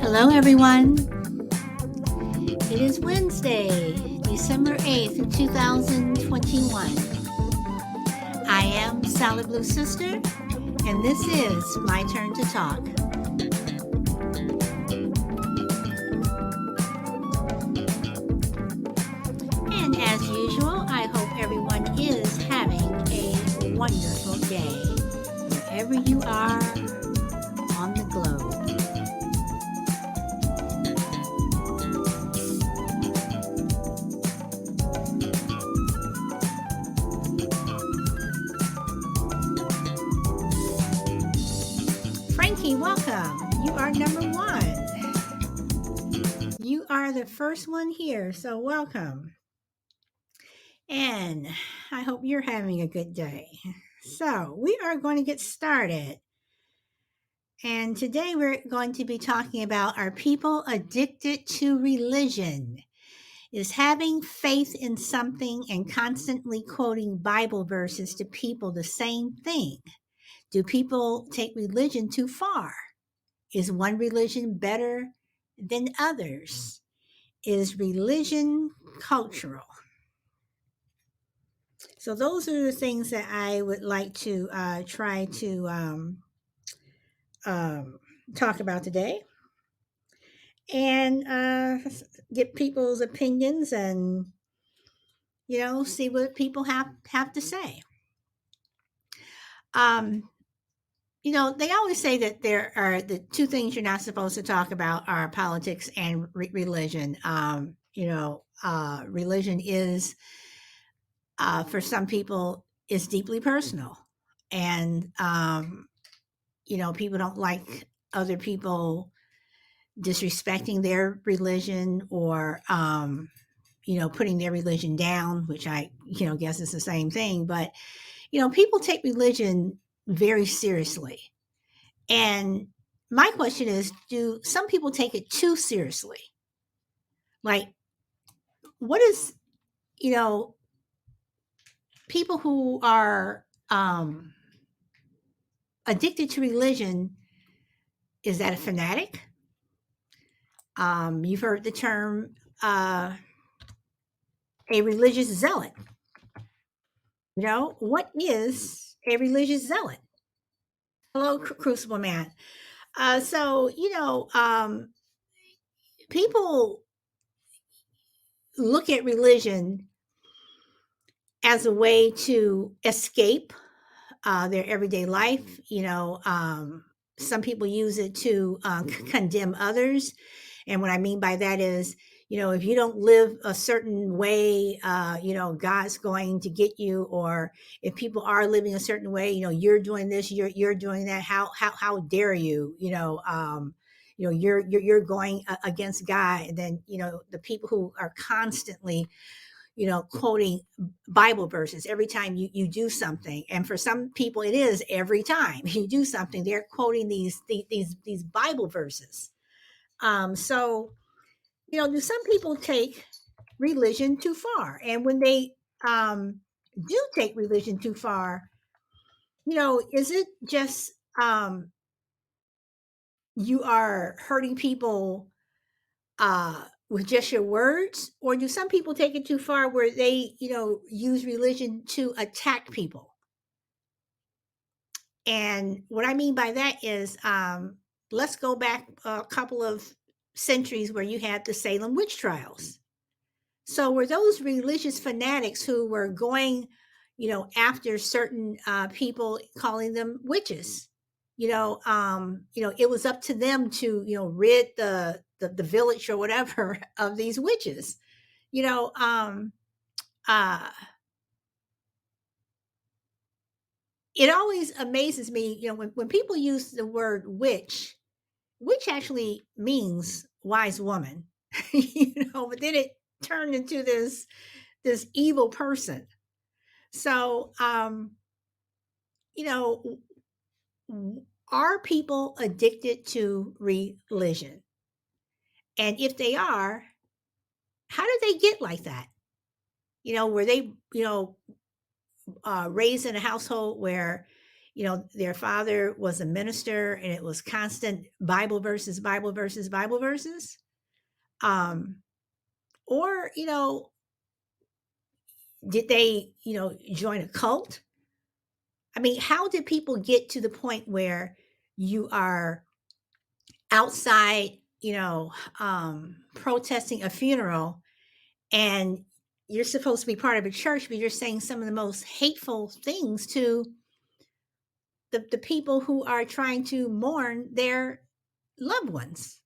Hello, everyone. It is Wednesday, December 8th, 2021. I am Salad Blue Sister, and this is my turn to talk. And as usual, I hope everyone is having a wonderful day, wherever you are on the globe. Frankie, welcome. You are number one. You are the first one here, so welcome. And I hope you're having a good day. So, we are going to get started. And today we're going to be talking about, are people addicted to religion? Is having faith in something and constantly quoting Bible verses to people the same thing? Do people take religion too far? Is one religion better than others? Is religion cultural? So those are the things that I would like to try to talk about today, and get people's opinions, and see what people have to say. Um, they always say that there are the two things you're not supposed to talk about are politics and religion. Religion is, for some people, is deeply personal, and people don't like other people disrespecting their religion, or putting their religion down, which I guess is the same thing. But people take religion very seriously, and my question is, do some people take it too seriously? Like, what is, you know people who are addicted to religion, is that a fanatic? You've heard the term, a religious zealot. What is a religious zealot? Hello, Crucible Man. People look at religion as a way to escape their everyday life. Some people use it to condemn others. And what I mean by that is, if you don't live a certain way, God's going to get you. Or if people are living a certain way, you're doing this, you're doing that. How dare you? You're going against God. And then the people who are constantly quoting Bible verses every time you do something. And for some people, it is every time you do something, they're quoting these Bible verses. So, do some people take religion too far? And when they do take religion too far, is it just you are hurting people with just your words, or do some people take it too far where they, use religion to attack people? And what I mean by that is, let's go back a couple of centuries where you had the Salem witch trials. So were those religious fanatics who were going, after certain people, calling them witches? It was up to them to, rid the village or whatever of these witches. You know, uh, it always amazes me, when people use the word witch, which actually means wise woman, but then it turned into this evil person. So, you know, are people addicted to religion? And if they are, how did they get like that? Were they, raised in a household where, their father was a minister and it was constant Bible verses, Bible verses, Bible verses. Or, did they, join a cult? I mean, how did people get to the point where you are outside, protesting a funeral, and you're supposed to be part of a church, but you're saying some of the most hateful things to the people who are trying to mourn their loved ones?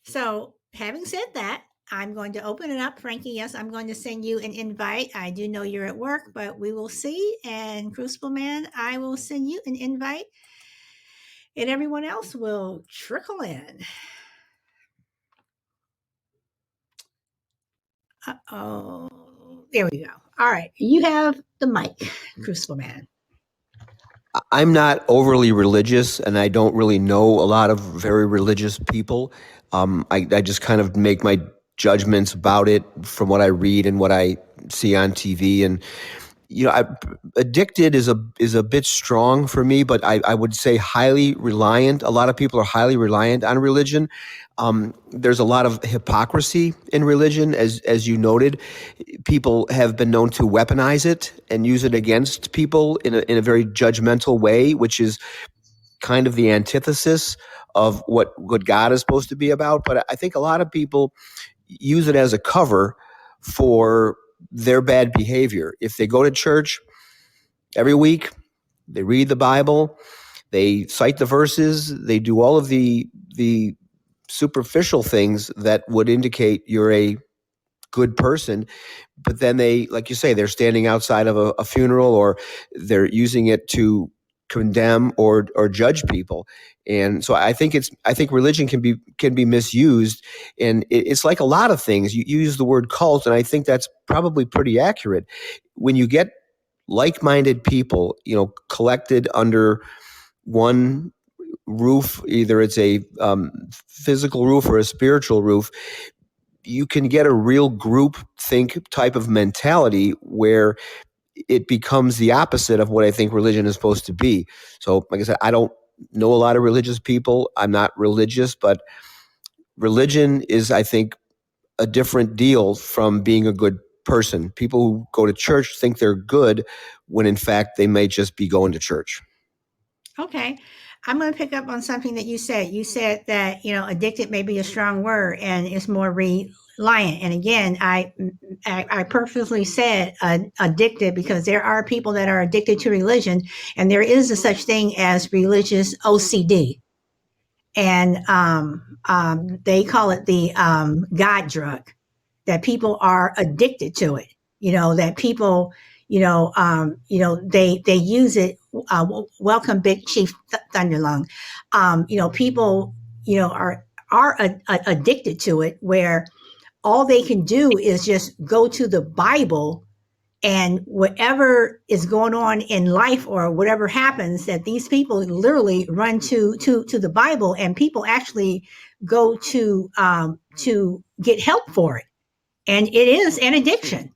So, having said that, I'm going to open it up. Frankie, yes, I'm going to send you an invite. I do know you're at work, but we will see. And Crucible Man, I will send you an invite, and everyone else will trickle in. Oh, there we go. All right, you have the mic, Crucible Man. I'm not overly religious, and I don't really know a lot of very religious people. I just kind of make my judgments about it from what I read and what I see on TV. And addicted is a bit strong for me, but I would say highly reliant. A lot of people are highly reliant on religion. There's a lot of hypocrisy in religion, as you noted. People have been known to weaponize it and use it against people in a very judgmental way, which is kind of the antithesis of what God is supposed to be about. But I think a lot of people use it as a cover for their bad behavior. If they go to church every week, they read the Bible, they cite the verses, they do all of the superficial things that would indicate you're a good person, but then they, like you say, they're standing outside of a funeral, or they're using it to condemn or judge people. And so I think religion can be misused, and it's like a lot of things. You use the word cult, and I think that's probably pretty accurate. When you get like-minded people, collected under one roof, either it's a physical roof or a spiritual roof, you can get a real group think type of mentality where it becomes the opposite of what I think religion is supposed to be. So, like I said, I don't know a lot of religious people. I'm not religious, but religion is, I think, a different deal from being a good person. People who go to church think they're good when in fact they may just be going to church. Okay. I'm going to pick up on something that you said. You said that, addicted may be a strong word and it's more reliant. And again, I purposely said addicted because there are people that are addicted to religion, and there is a such thing as religious OCD. And they call it the God drug, that people are addicted to it. That people, they use it. Welcome, Big Chief Thunderlung. People, are addicted to it, where all they can do is just go to the Bible, and whatever is going on in life or whatever happens, that these people literally run to the Bible, and people actually go to get help for it, and it is an addiction.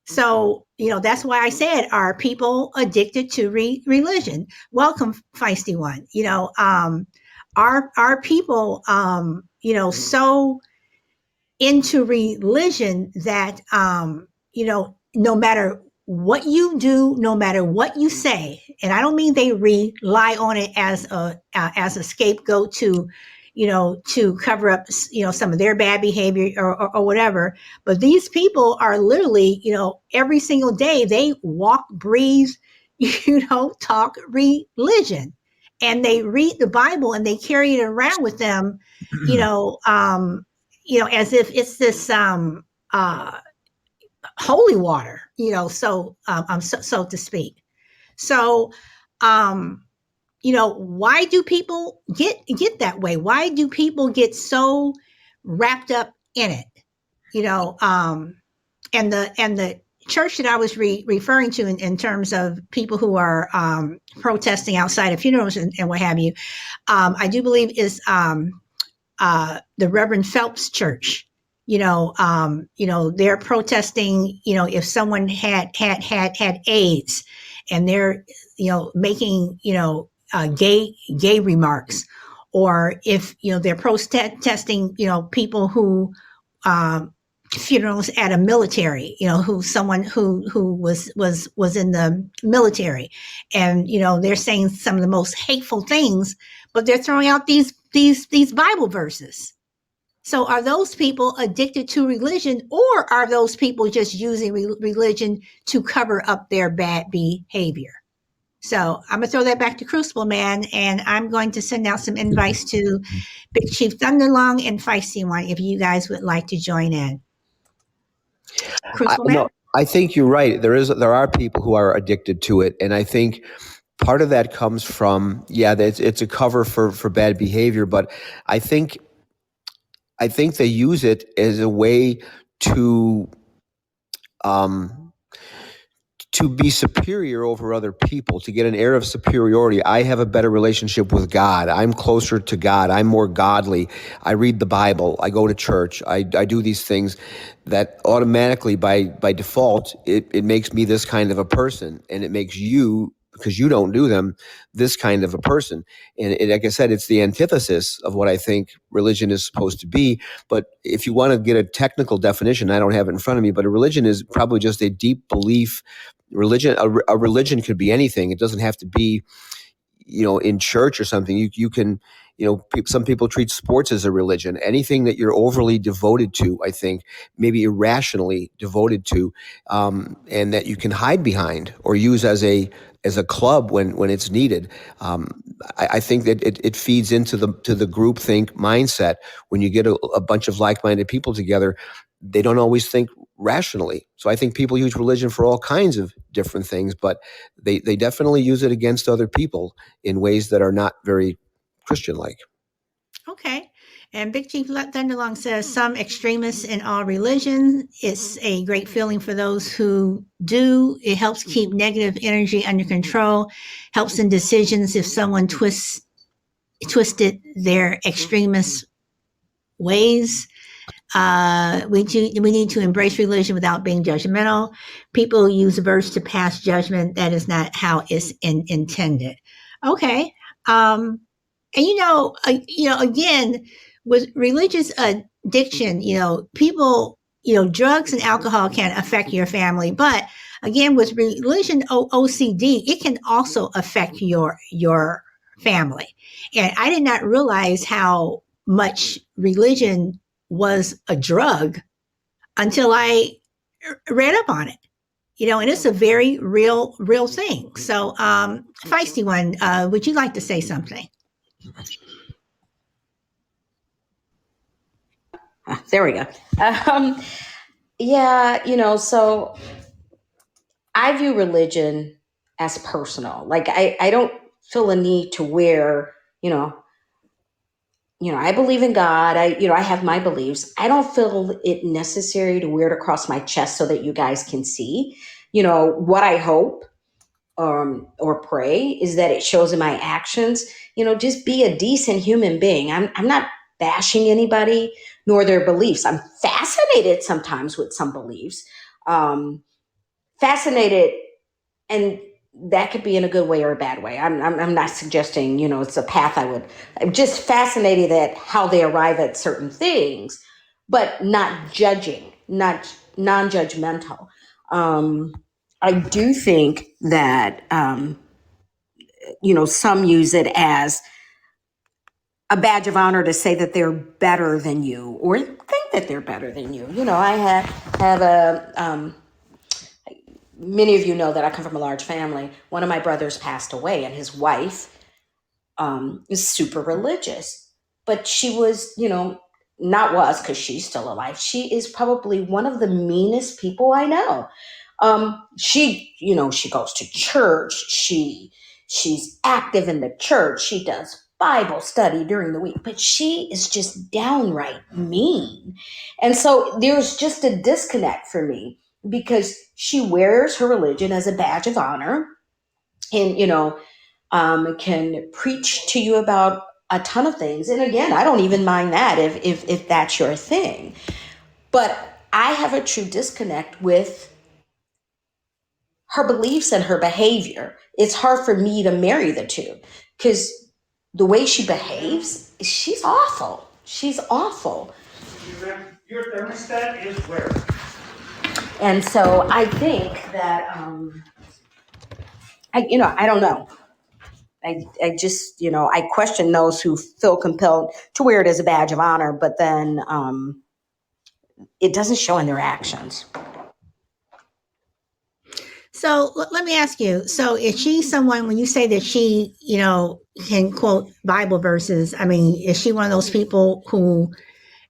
So, that's why I said, are people addicted to religion? Welcome, Feisty One. Are people, so into religion that, no matter what you do, no matter what you say, and I don't mean they rely on it as a scapegoat to, to cover up, some of their bad behavior or whatever. But these people are literally, every single day they walk, breathe, talk religion, and they read the Bible and they carry it around with them, as if it's this holy water, so to speak. So, why do people get that way? Why do people get so wrapped up in it? And the church that I was referring to in terms of people who are protesting outside of funerals and what have you, I do believe is the Reverend Phelps Church. They're protesting, if someone had AIDS, and they're, making, gay remarks, or if, they're protesting, people who, um, funerals at a military, who someone who was in the military, and they're saying some of the most hateful things, but they're throwing out these Bible verses. So are those people addicted to religion, or are those people just using religion to cover up their bad behavior? So I'm gonna throw that back to Crucible Man, and I'm going to send out some invites to Big Chief Thunderlong and Feisty One if you guys would like to join in. Crucible Man? No, I think you're right. There are people who are addicted to it, and I think part of that comes from it's a cover for bad behavior, but I think they use it as a way to to be superior over other people, to get an air of superiority. I have a better relationship with God. I'm closer to God. I'm more godly. I read the Bible. I go to church. I do these things that automatically, by default, it makes me this kind of a person, and it makes you, because you don't do them, this kind of a person. And like I said, it's the antithesis of what I think religion is supposed to be. But if you want to get a technical definition, I don't have it in front of me, but a religion is probably just a deep belief. A religion could be anything. It doesn't have to be, in church or something. You can, some people treat sports as a religion. Anything that you're overly devoted to, I think, maybe irrationally devoted to, and that you can hide behind or use as a club when it's needed. I think that it feeds into the groupthink mindset. When you get a bunch of like-minded people together, they don't always think rationally. So I think people use religion for all kinds of different things, but they definitely use it against other people in ways that are not very Christian-like. Okay. And Big Chief Thunderlong says, some extremists in all religions. It's a great feeling for those who do. It helps keep negative energy under control, helps in decisions if someone twisted their extremist ways. We need to embrace religion without being judgmental. People use a verse to pass judgment. That is not how it's intended. Okay. And again, with religious addiction, people, drugs and alcohol can affect your family, but again, with religion OCD, it can also affect your family. And I did not realize how much religion was a drug until I read up on it. And it's a very real thing. So, Feisty One, would you like to say something? There we go. So I view religion as personal. Like I don't feel a need to wear, I believe in God. I have my beliefs. I don't feel it necessary to wear it across my chest so that you guys can see. What I hope or pray is that it shows in my actions. Just be a decent human being. I'm not bashing anybody nor their beliefs. I'm fascinated sometimes with some beliefs. Fascinated, and that could be in a good way or a bad way. I'm not suggesting, it's a path I'm just fascinated at how they arrive at certain things, but not judging, not non-judgmental. I do think that, some use it as a badge of honor to say that they're better than you or think that they're better than you. I have a, many of you know that I come from a large family. One of my brothers passed away, and his wife is super religious. But she was, not was, because she's still alive. She is probably one of the meanest people I know. She goes to church. She's active in the church. She does Bible study during the week, but she is just downright mean. And so there's just a disconnect for me, because she wears her religion as a badge of honor and, can preach to you about a ton of things. And again, I don't even mind that if that's your thing. But I have a true disconnect with her beliefs and her behavior, it's hard for me to marry the two because the way she behaves, she's awful. She's awful. Your thermostat is where? And so I think that, I don't know. I just, I question those who feel compelled to wear it as a badge of honor, but then it doesn't show in their actions. So let me ask you. So is she someone, when you say that she, can quote Bible verses, I mean, is she one of those people who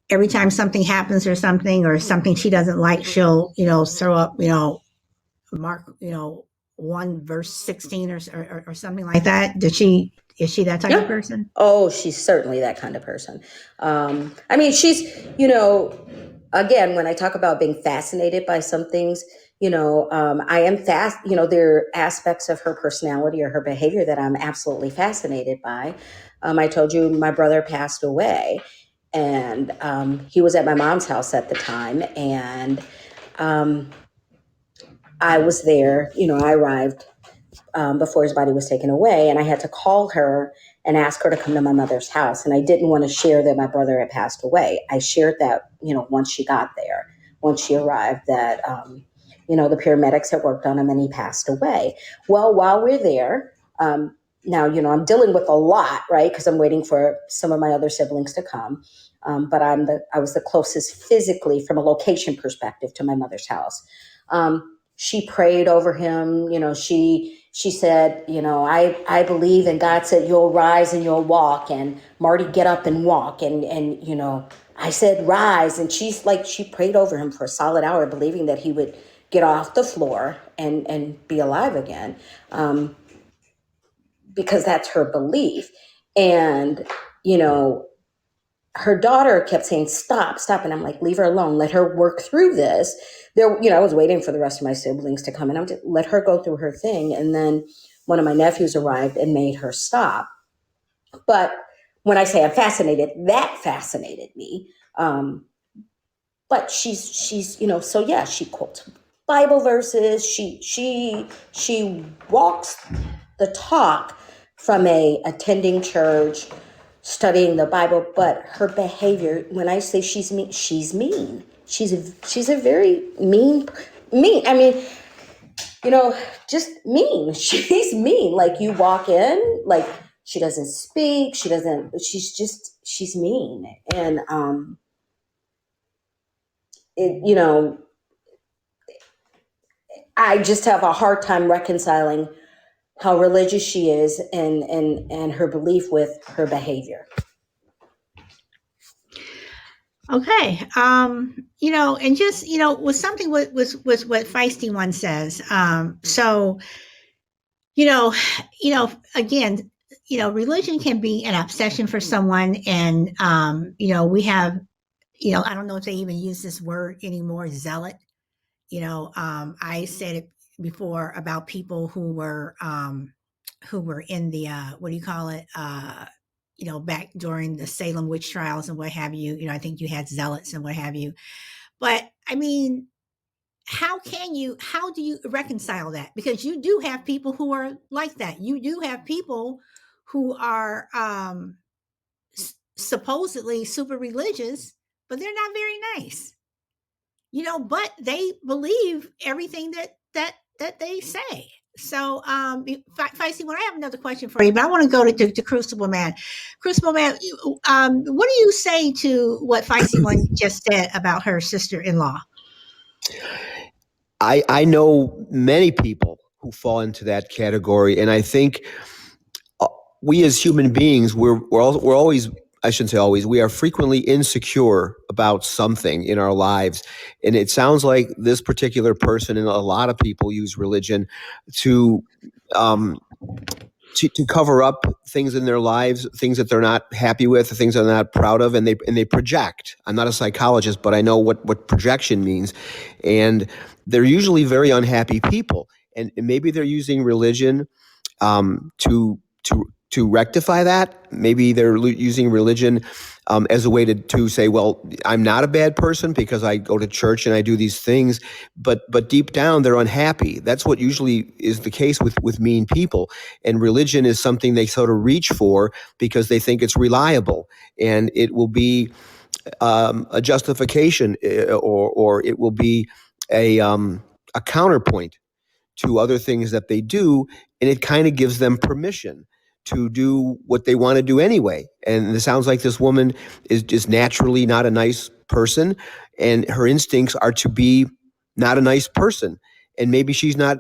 every time something happens or something she doesn't like, she'll, throw up, Mark, 1 verse 16 or something like that? Is she that type of person? Oh, she's certainly that kind of person. I mean, she's, again, when I talk about being fascinated by some things, I am there are aspects of her personality or her behavior that I'm absolutely fascinated by. I told you my brother passed away, and he was at my mom's house at the time, and I was there. I arrived before his body was taken away, and I had to call her and ask her to come to my mother's house. And I didn't want to share that my brother had passed away. I shared that, once she got there, once she arrived, that, the paramedics had worked on him and he passed away. Well, while we're there, now, I'm dealing with a lot, right? Because I'm waiting for some of my other siblings to come. But I was the closest physically from a location perspective to my mother's house. She prayed over him. She said, I believe, and God said, you'll rise and you'll walk, and Marty, get up and walk. And I said, rise. And she prayed over him for a solid hour, believing that he would get off the floor and be alive again. Because that's her belief. And, her daughter kept saying, stop. And I'm like, leave her alone. Let her work through this. I was waiting for the rest of my siblings to come, and I would just let her go through her thing. And then one of my nephews arrived and made her stop. But when I say I'm fascinated, that fascinated me. But she's, so yeah, she quotes Bible verses. She walks the talk from attending church, studying the Bible, but her behavior, when I say she's mean, she's mean. She's a very mean. I mean, just mean. She's mean. Like, you walk in, like, she doesn't speak. She's mean. And, I just have a hard time reconciling how religious she is and her belief with her behavior. Okay. And just, with something was what Feisty one says. Again, religion can be an obsession for someone. And, we have, I don't know if they even use this word anymore, zealot. I said it before about people who were in the, what do you call it? Back during the Salem witch trials and what have you, I think you had zealots and what have you. But I mean, how do you reconcile that? Because you do have people who are like that. You do have people who are supposedly super religious, but they're not very nice. But they believe everything that they say. So, Feisty, I have another question for you, but I want to go to Crucible Man. Crucible Man, what do you say to what Feisty one just said about her sister-in-law? I know many people who fall into that category, and I think we as human beings, we're always, I shouldn't say always, we are frequently insecure about something in our lives. And it sounds like this particular person, and a lot of people use religion to cover up things in their lives, things that they're not happy with, things they're not proud of, and they project. I'm not a psychologist, but I know what projection means. And they're usually very unhappy people. And maybe they're using religion to to rectify that. Maybe they're using religion as a way to say, well, I'm not a bad person because I go to church and I do these things, but deep down they're unhappy. That's what usually is the case with mean people. And religion is something they sort of reach for because they think it's reliable and it will be a justification, or it will be a counterpoint to other things that they do, and it kind of gives them permission to do what they want to do anyway. And it sounds like this woman is just naturally not a nice person, and her instincts are to be not a nice person. And maybe she's not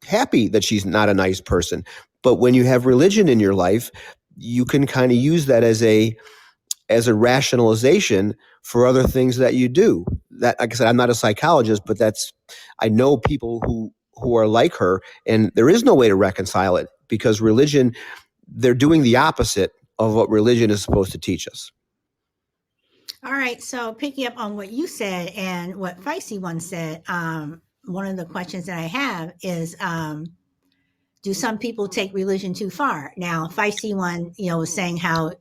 happy that she's not a nice person. But when you have religion in your life, you can kind of use that as a rationalization for other things that you do. That, like I said, I'm not a psychologist, but I know people who are like her, and there is no way to reconcile it because religion, they're doing the opposite of what religion is supposed to teach us. All right. So picking up on what you said and what Feisty One said, one of the questions that I have is, do some people take religion too far? Now, Feisty One, was saying how,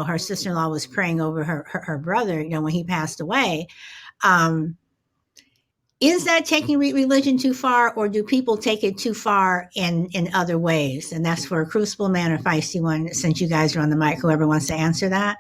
her sister-in-law was praying over her brother, when he passed away. Is that taking religion too far, or do people take it too far in other ways? And that's for Crucible Man or Feisty One, since you guys are on the mic, whoever wants to answer that.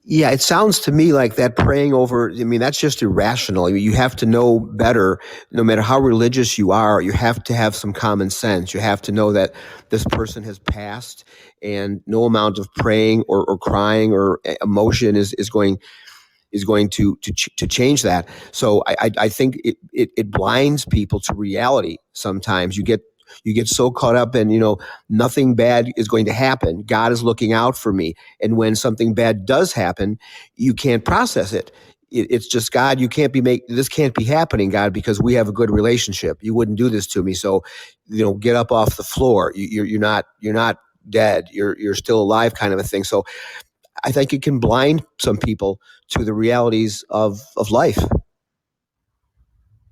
Yeah, it sounds to me like that praying over, that's just irrational. I mean, you have to know better. No matter how religious you are, you have to have some common sense. You have to know that this person has passed, and no amount of praying or crying or emotion is going to change that. So I think it blinds people to reality. Sometimes you get so caught up in, nothing bad is going to happen. God is looking out for me. And when something bad does happen, you can't process it. It's just, God, this can't be happening, God, because we have a good relationship. You wouldn't do this to me. So, get up off the floor. You're not dead. You're still alive, kind of a thing. So I think it can blind some people to the realities of life.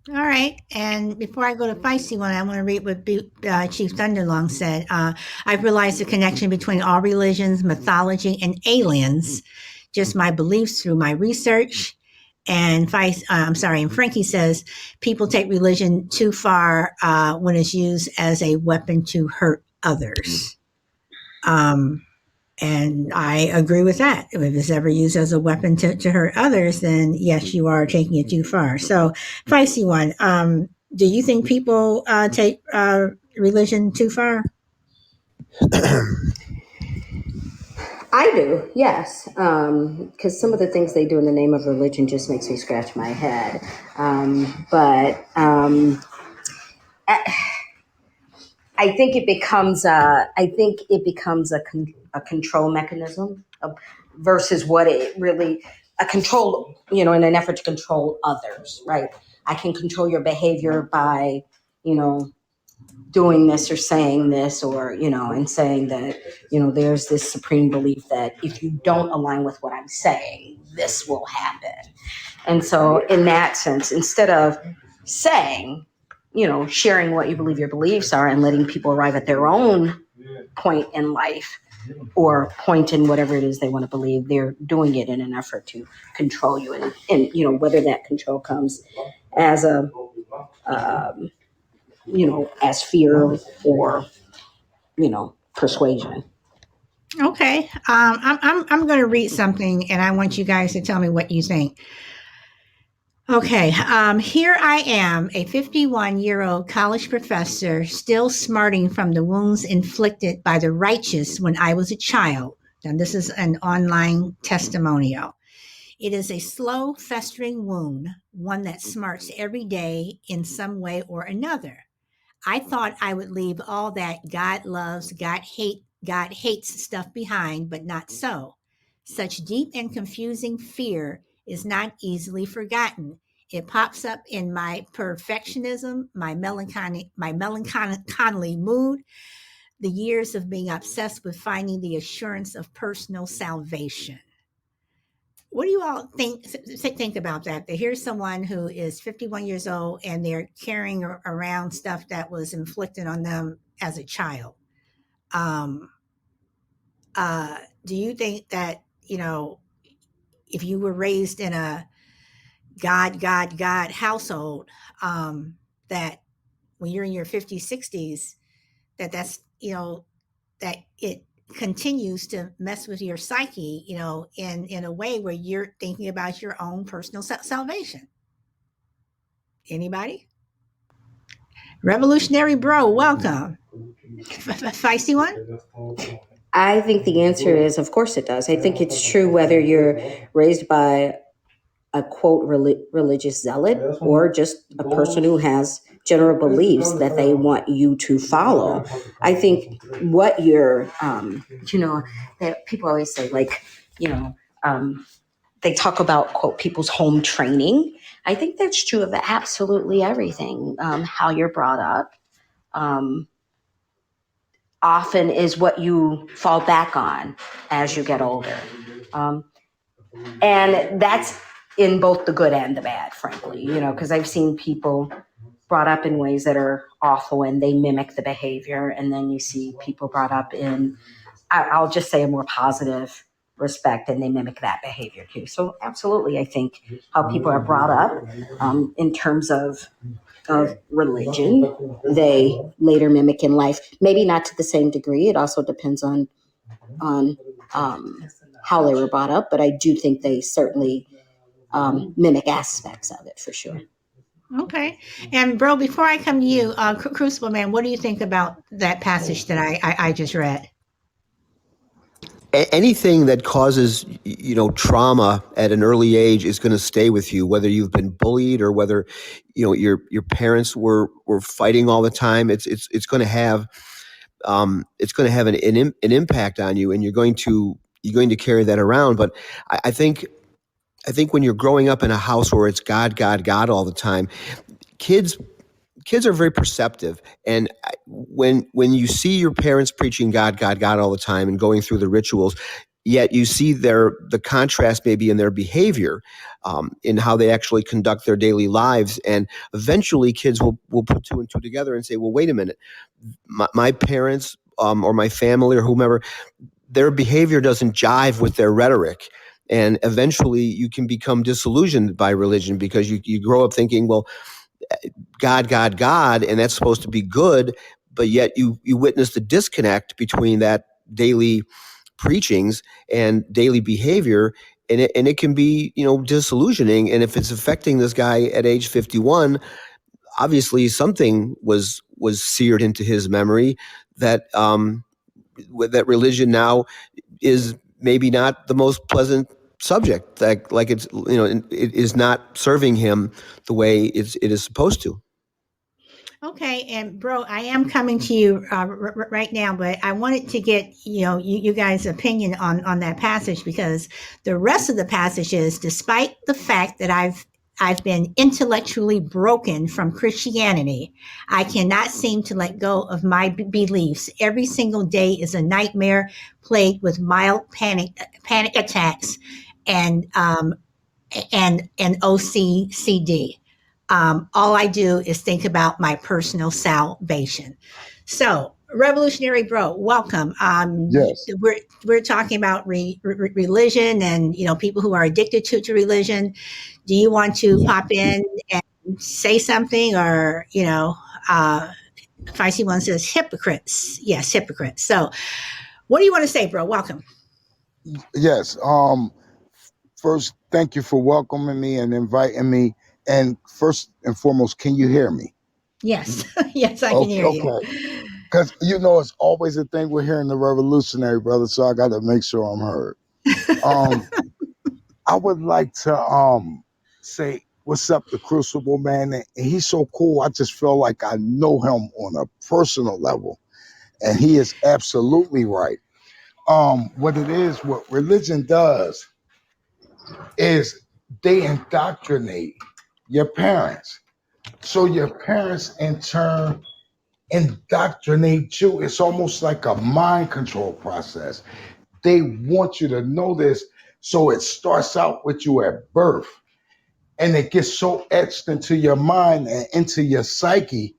All right. And before I go to Feisty One, I want to read what Chief Thunderlong said. I've realized the connection between all religions, mythology, and aliens, just my beliefs through my research. And and Frankie says people take religion too far when it's used as a weapon to hurt others. And I agree with that. If it's ever used as a weapon to hurt others, then yes, you are taking it too far. So, Feisty One, do you think people take religion too far? I do, yes, because some of the things they do in the name of religion just makes me scratch my head. But I think it becomes a control mechanism versus what it really a control, in an effort to control others, right? I can control your behavior by, doing this or saying this, or, and saying that, there's this supreme belief that if you don't align with what I'm saying, this will happen. And so in that sense, instead of saying, sharing what you believe your beliefs are and letting people arrive at their own point in life or point in whatever it is they want to believe, they're doing it in an effort to control you. And whether that control comes as as fear or, persuasion. Okay. I'm going to read something, and I want you guys to tell me what you think. Okay, here I am, a 51-year-old college professor, still smarting from the wounds inflicted by the righteous when I was a child. And this is an online testimonial. It is a slow, festering wound, one that smarts every day in some way or another. I thought I would leave all that God loves, God hates stuff behind, but not so. Such deep and confusing fear is not easily forgotten. It pops up in my perfectionism, my melancholy mood, the years of being obsessed with finding the assurance of personal salvation. What do you all think about that? That here's someone who is 51 years old and they're carrying around stuff that was inflicted on them as a child. Um, do you think that, if you were raised in a God household, that when you're in your 50s, 60s, that it continues to mess with your psyche, in a way where you're thinking about your own personal salvation? Anybody? Revolutionary Bro, welcome. Feisty one? I think the answer is, of course it does. I think it's true whether you're raised by a quote religious zealot or just a person who has general beliefs that they want you to follow. I think what you're, that people always say, like, you know, um, they talk about quote people's home training. I think that's true of absolutely everything. How you're brought up um, often is what you fall back on as you get older. Um, and that's in both the good and the bad, frankly, because I've seen people brought up in ways that are awful and they mimic the behavior. And then you see people brought up in, I'll just say, a more positive respect, and they mimic that behavior too. So absolutely, I think how people are brought up in terms of religion, they later mimic in life. Maybe not to the same degree. It also depends on how they were brought up, but I do think they certainly mimic aspects of it for sure. Okay. And bro, before I come to you, Crucible Man, what do you think about that passage that I just read? Anything that causes trauma at an early age is going to stay with you, whether you've been bullied or whether your parents were fighting all the time. It's going to have an impact on you, and you're going to carry that around. But I think when you're growing up in a house where it's God all the time, kids are very perceptive, and when you see your parents preaching God all the time and going through the rituals, yet you see the contrast maybe in their behavior, in how they actually conduct their daily lives, and eventually kids will put two and two together and say, well, wait a minute, my parents or my family or whomever, their behavior doesn't jive with their rhetoric. And eventually you can become disillusioned by religion because you grow up thinking, well, God, and that's supposed to be good, but yet you witness the disconnect between that daily preachings and daily behavior, and it can be disillusioning. And if it's affecting this guy at age 51, obviously something was seared into his memory that that religion now is maybe not the most pleasant subject. Like it's it is not serving him the way it is supposed to. Okay, and bro, I am coming to you right now, but I wanted to get you guys' opinion on that passage, because the rest of the passage is, despite the fact that I've been intellectually broken from Christianity, I cannot seem to let go of my beliefs. Every single day is a nightmare plagued with mild panic attacks and OCD. All I do is think about my personal salvation. So, Revolutionary Bro, welcome. Yes. We're talking about religion and people who are addicted to religion. Do you want to pop in and say something, or Feisty One says hypocrites? Yes, hypocrites. So, what do you want to say, bro? Welcome. Yes. First, thank you for welcoming me and inviting me. And first and foremost, can you hear me? Yes, yes, I can hear you. Okay. Because it's always a thing we're hearing the revolutionary brother, so I got to make sure I'm heard. I would like to say what's up to Crucible Man, and he's so cool. I just feel like I know him on a personal level, and he is absolutely right. What religion does is they indoctrinate your parents. So your parents in turn indoctrinate you. It's almost like a mind control process. They want you to know this. So it starts out with you at birth, and it gets so etched into your mind and into your psyche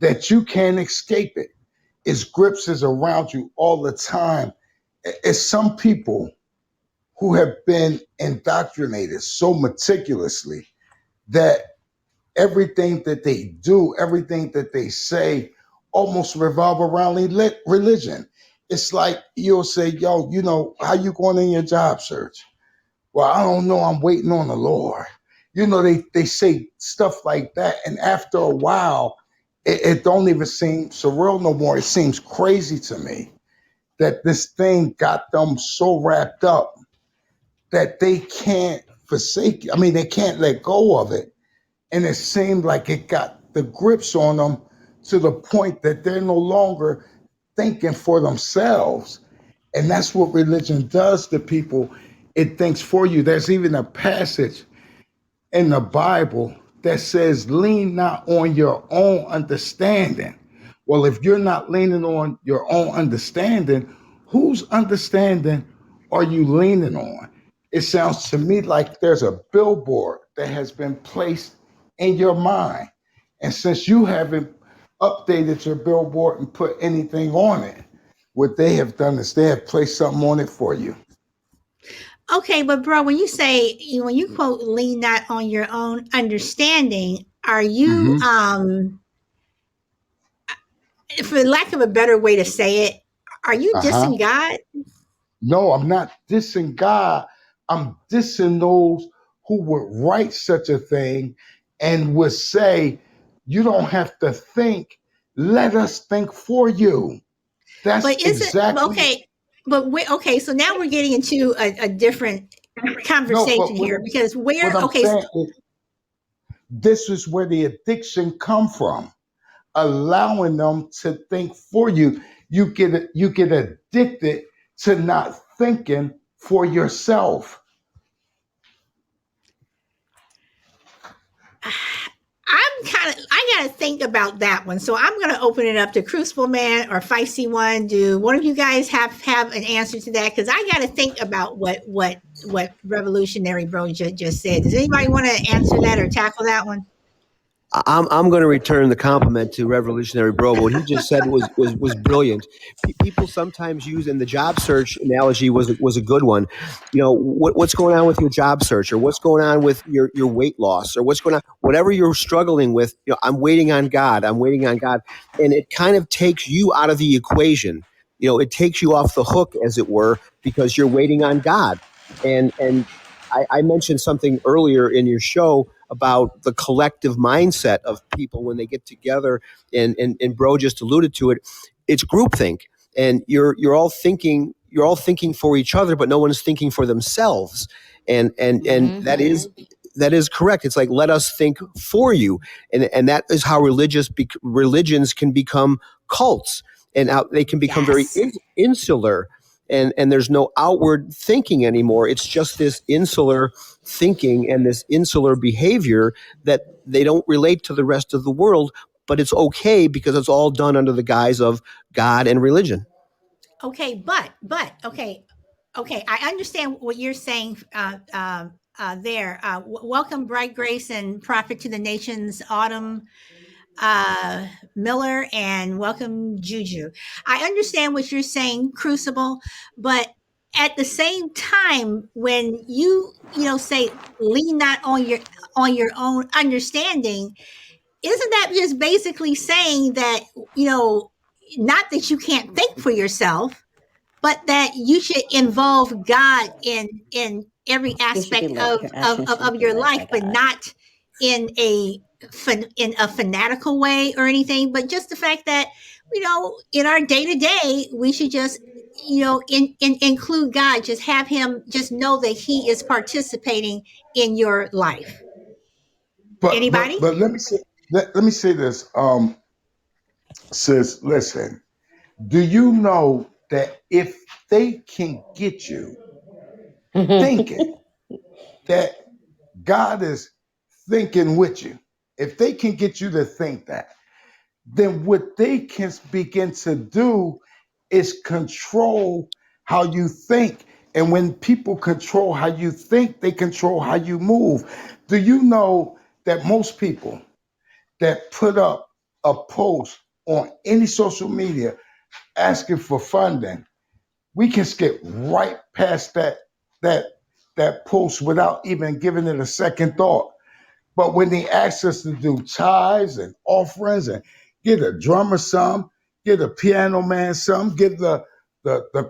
that you can't escape it. Its grips is around you all the time. It's some people who have been indoctrinated so meticulously that everything that they do, everything that they say, almost revolve around religion. It's like you'll say, "Yo, how you going in your job search?" "Well, I don't know. I'm waiting on the Lord." They say stuff like that, and after a while, it don't even seem surreal no more. It seems crazy to me that this thing got them so wrapped up that they can't forsake it. I mean, they can't let go of it. And it seemed like it got the grips on them to the point that they're no longer thinking for themselves. And that's what religion does to people. It thinks for you. There's even a passage in the Bible that says, lean not on your own understanding. Well, if you're not leaning on your own understanding, whose understanding are you leaning on? It sounds to me like there's a billboard that has been placed in your mind. And since you haven't updated your billboard and put anything on it, what they have done is they have placed something on it for you. Okay, but bro, when you quote lean not on your own understanding, are you Mm-hmm. for lack of a better way to say it, are you Uh-huh. dissing God? No, I'm not dissing God. I'm dissing those who would write such a thing and would say, you don't have to think. Let us think for you. That's But isn't exactly okay, but okay, so now we're getting into a different no, but conversation here because what where I'm okay, saying is this is where the addiction come from, allowing them to think for you. You get addicted to not thinking for yourself. I gotta think about that one. So I'm gonna open it up to Crucible Man or Feisty One. Do one of you guys have an answer to that? Because I gotta think about what Revolutionary Bro just said. Does anybody want to answer that or tackle that one? I'm going to return the compliment to Revolutionary Bro. What he just said was brilliant. People sometimes use, and the job search analogy was a good one. What's going on with your job search, or what's going on with your weight loss, or what's going on, whatever you're struggling with. I'm waiting on God. I'm waiting on God, and it kind of takes you out of the equation. It takes you off the hook, as it were, because you're waiting on God. And I mentioned something earlier in your show about the collective mindset of people when they get together, and Bro just alluded to it. It's groupthink, and you're all thinking for each other, but no one's thinking for themselves, and that is correct. It's like, let us think for you, and that is how religions can become cults, and how they can become very Yes. insular, and there's no outward thinking anymore. It's just this insular thinking and this insular behavior that they don't relate to the rest of the world, but it's okay because it's all done under the guise of God and religion. Okay, but okay, I understand what you're saying. There, welcome, Bright Grace and Prophet to the Nations, Autumn Miller, and welcome, Juju. I understand what you're saying, Crucible, but at the same time, when say lean not on your own understanding, isn't that just basically saying that you know not that you can't think for yourself, but that you should involve God in every You should be aspect led. Your actions of should be your led by life, but God. not in a fanatical way or anything. But just the fact that in our day to day, we should just include God, just have Him, just know that He is participating in your life. But but Anybody? but let me say this, sis. Listen, do you know that if they can get you thinking that God is thinking with you, if they can get you to think that, then what they can begin to do is control how you think. And when people control how you think, they control how you move. Do you know that most people that put up a post on any social media, asking for funding, we can skip right past that that post without even giving it a second thought. But when they ask us to do tithes and offerings and get a drummer some, get a piano man some, get the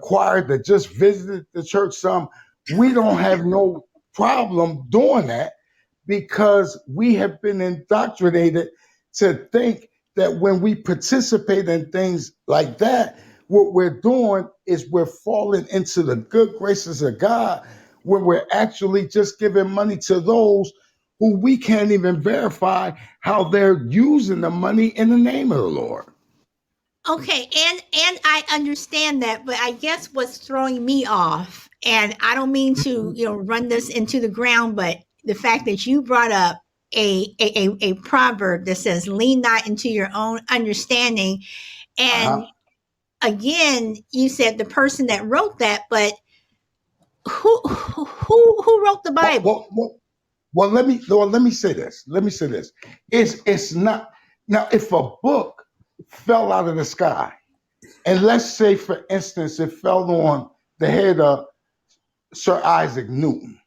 choir that just visited the church some, we don't have no problem doing that because we have been indoctrinated to think that when we participate in things like that, what we're doing is we're falling into the good graces of God when we're actually just giving money to those who we can't even verify how they're using the money in the name of the Lord. Okay, and I understand that, but I guess what's throwing me off, and I don't mean to, run this into the ground, but the fact that you brought up a proverb that says, "Lean not into your own understanding," Uh-huh. and again, you said the person that wrote that, but who wrote the Well, Bible? well, well, let me say this. Let me say this. It's not now if a book fell out of the sky, and let's say, for instance, it fell on the head of Sir Isaac Newton.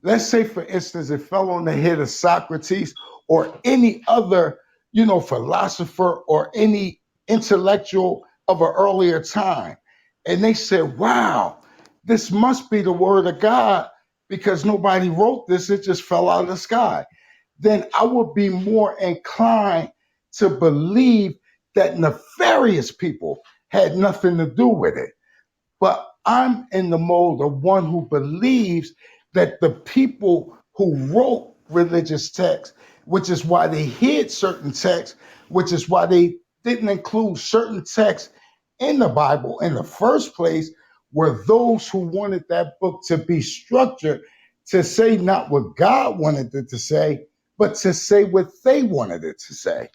Let's say, for instance, it fell on the head of Socrates or any other, philosopher or any intellectual of an earlier time. And they said, wow, this must be the word of God because nobody wrote this. It just fell out of the sky. Then I would be more inclined to believe that nefarious people had nothing to do with it. But I'm in the mode of one who believes that the people who wrote religious texts, which is why they hid certain texts, which is why they didn't include certain texts in the Bible in the first place, were those who wanted that book to be structured to say not what God wanted it to say, but to say what they wanted it to say.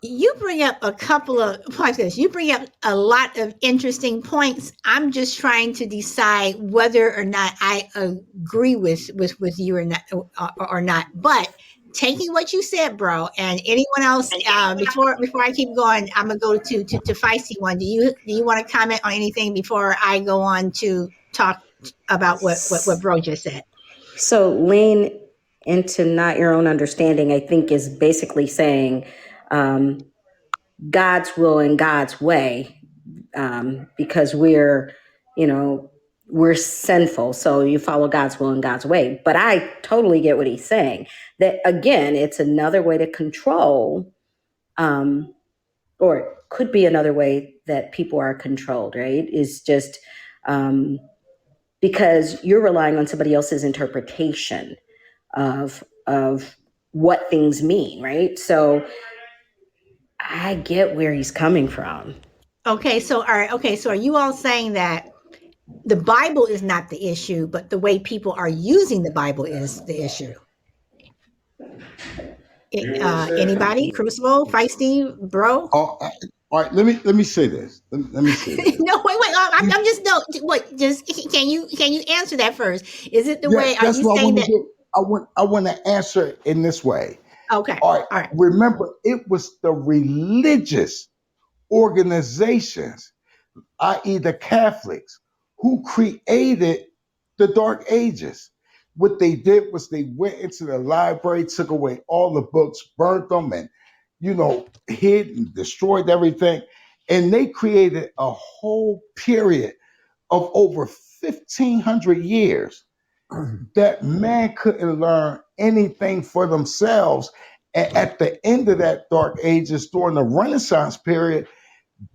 You bring up a couple of points. You bring up a lot of interesting points. I'm just trying to decide whether or not I agree with you or not. But taking what you said, bro, and anyone else, before I keep going, I'm gonna go to feisty one. Do you want to comment on anything before I go on to talk about what bro just said? So lean into not your own understanding, I think, is basically saying God's will and God's way, because we're sinful. So you follow God's will and God's way. But I totally get what he's saying. That again, it's another way to control, or could be another way that people are controlled, right? Is just because you're relying on somebody else's interpretation of what things mean, right? So I get where he's coming from. Okay, so all right. Okay, so are you all saying that the Bible is not the issue, but the way people are using the Bible is the issue? Anybody? Crucible, feisty, bro? All right, let me say this. Let me say this. No, wait. I'm just no. Wait, just can you answer that first? Is it the Yeah, way? Are that's you what I saying want to that? do. I want to answer it in this way. Okay, All right. all right. Remember, it was the religious organizations, i.e., the Catholics, who created the Dark Ages. What they did was they went into the library, took away all the books, burnt them, and hid and destroyed everything. And they created a whole period of over 1,500 years that man couldn't learn anything for themselves. And at the end of that dark ages, during the Renaissance period,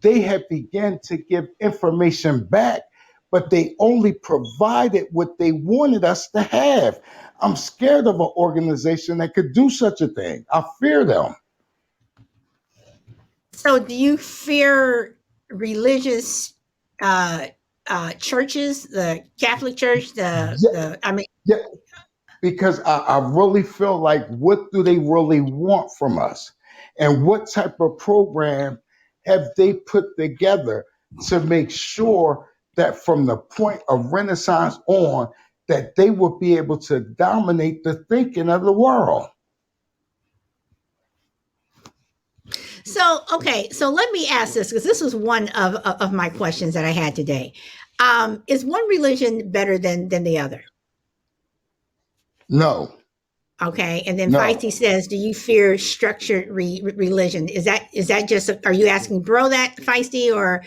they had begun to give information back, but they only provided what they wanted us to have. I'm scared of an organization that could do such a thing. I fear them. So, do you fear religious churches, the Catholic Church, Yeah, the? I mean, yeah, because I really feel like what do they really want from us? And what type of program have they put together to make sure that from the point of Renaissance on, that they will be able to dominate the thinking of the world? So, okay, so let me ask this because this was one of my questions that I had today. Is one religion better than the other? No, Okay, and then no. Feisty says, "Do you fear structured religion? Is that just? Are you asking Bro that Feisty, or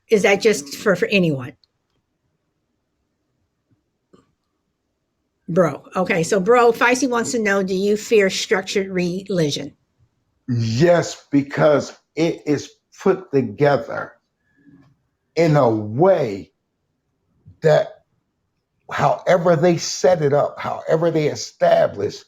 is that just for anyone?" Bro. Okay, so Bro Feisty wants to know, do you fear structured religion? Yes, because it is put together in a way that however they set it up, however they established,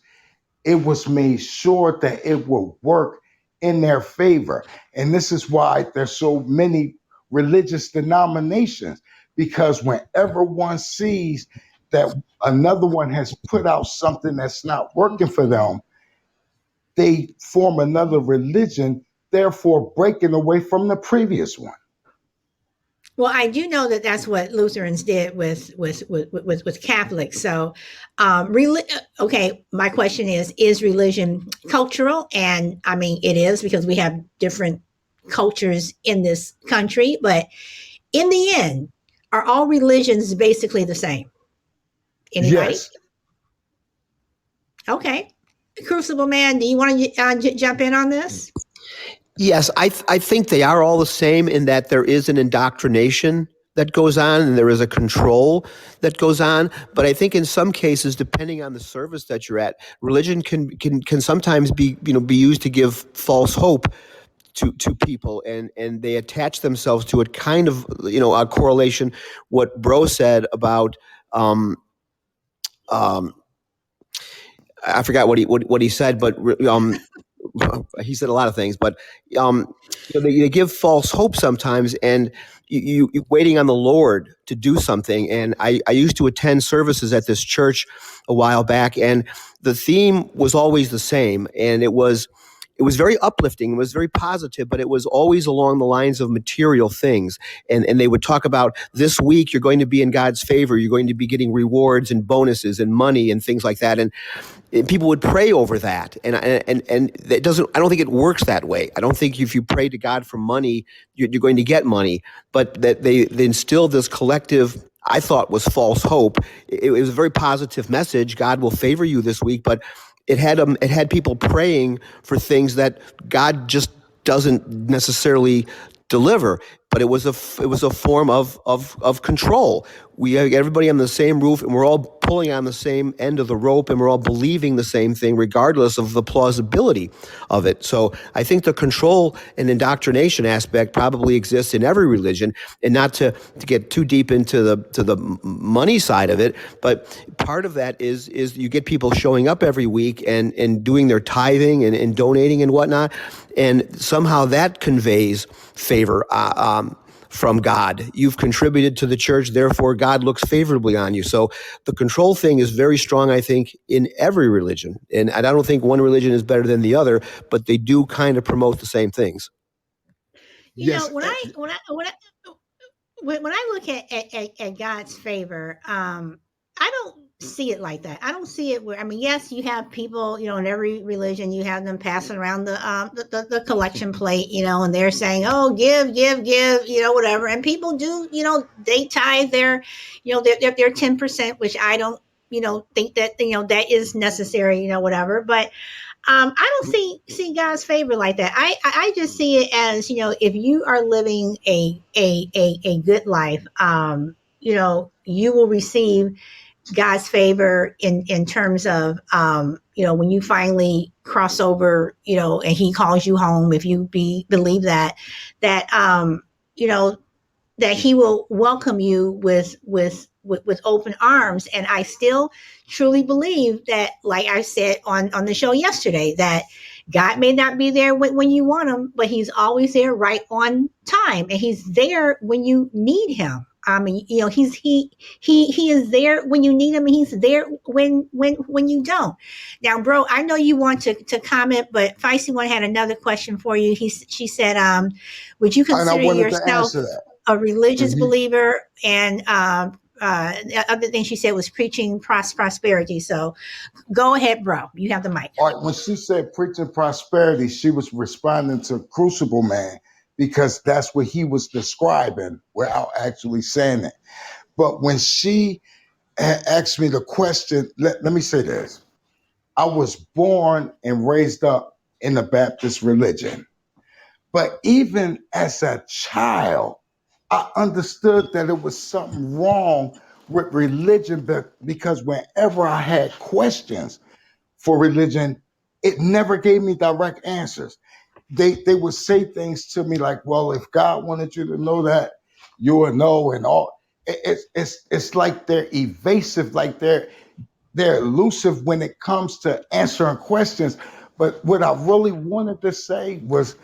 it was made sure that it will work in their favor. And this is why there's so many religious denominations, because whenever one sees that another one has put out something that's not working for them, they form another religion, therefore breaking away from the previous one. Well, I do know that that's what Lutherans did with Catholics. So, okay, my question is religion cultural? And I mean, it is because we have different cultures in this country. But in the end, are all religions basically the same? Anybody? Yes. Okay. Crucible Man, do you want to jump in on this? Yes, I think they are all the same in that there is an indoctrination that goes on and there is a control that goes on. But I think in some cases, depending on the service that you're at, religion can sometimes be used to give false hope to people, and they attach themselves to it. Kind of a correlation. What Bro said about um, I forgot what he said, but he said a lot of things, but they give false hope sometimes, and you waiting on the Lord to do something. And I used to attend services at this church a while back, and the theme was always the same, and it was very uplifting. It was very positive, but it was always along the lines of material things. And they would talk about, this week you're going to be in God's favor. You're going to be getting rewards and bonuses and money and things like that. And people would pray over that, and it doesn't. I don't think it works that way. I don't think if you pray to God for money, you're going to get money. But that they instilled this collective, I thought, was false hope. It was a very positive message. God will favor you this week, but it had people praying for things that God just doesn't necessarily deliver. But it was a form of control. We had everybody on the same roof, and we're all pulling on the same end of the rope, and we're all believing the same thing, regardless of the plausibility of it. So I think the control and indoctrination aspect probably exists in every religion, and not to get too deep into the money side of it, but part of that is you get people showing up every week and doing their tithing and donating and whatnot, and somehow that conveys favor from God. You've contributed to the church, therefore God looks favorably on you. So the control thing is very strong, I think, in every religion. And I don't think one religion is better than the other, but they do kind of promote the same things. You know, Yes. when I look at God's favor, I don't see it like that. I don't see it where, I mean, yes, you have people, in every religion, you have them passing around the collection plate, and they're saying, "Oh, give, give, give," whatever. And people do, they tithe their 10%, which I don't, think that that is necessary, whatever. But I don't see God's favor like that. I just see it as, if you are living a good life, you will receive God's favor in terms of, when you finally cross over, and He calls you home. If you believe that, that He will welcome you with open arms. And I still truly believe that, like I said on the show yesterday, that God may not be there when you want Him, but He's always there right on time, and He's there when you need Him. I mean, he is there when you need Him, and He's there when you don't. Now, Bro, I know you want to comment, but Feisty One had another question for you. She said, would you And I consider wanted to yourself answer that. a religious Mhm. believer? And the other thing she said was preaching prosperity. So go ahead, bro. You have the mic. All right, when she said preaching prosperity, she was responding to Crucible Man because that's what he was describing without actually saying it. But when she asked me the question, let me say this. I was born and raised up in the Baptist religion. But even as a child, I understood that it was something wrong with religion because whenever I had questions for religion, it never gave me direct answers. They would say things to me like, "Well, if God wanted you to know that, you would know," and all. It's like they're evasive, like they're elusive when it comes to answering questions. But what I really wanted to say was,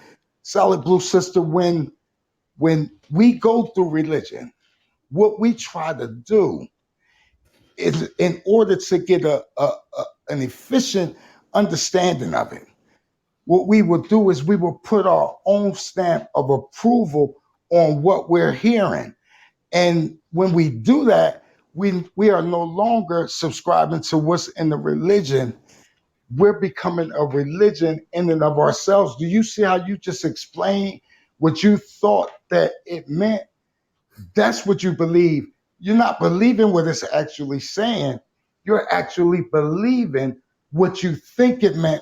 Solid Blue Sister, when we go through religion, what we try to do is, in order to get an efficient understanding of it, what we will do is we will put our own stamp of approval on what we're hearing. And when we do that, we are no longer subscribing to what's in the religion. We're becoming a religion in and of ourselves. Do you see how you just explained what you thought that it meant? That's what you believe. You're not believing what it's actually saying. You're actually believing what you think it meant.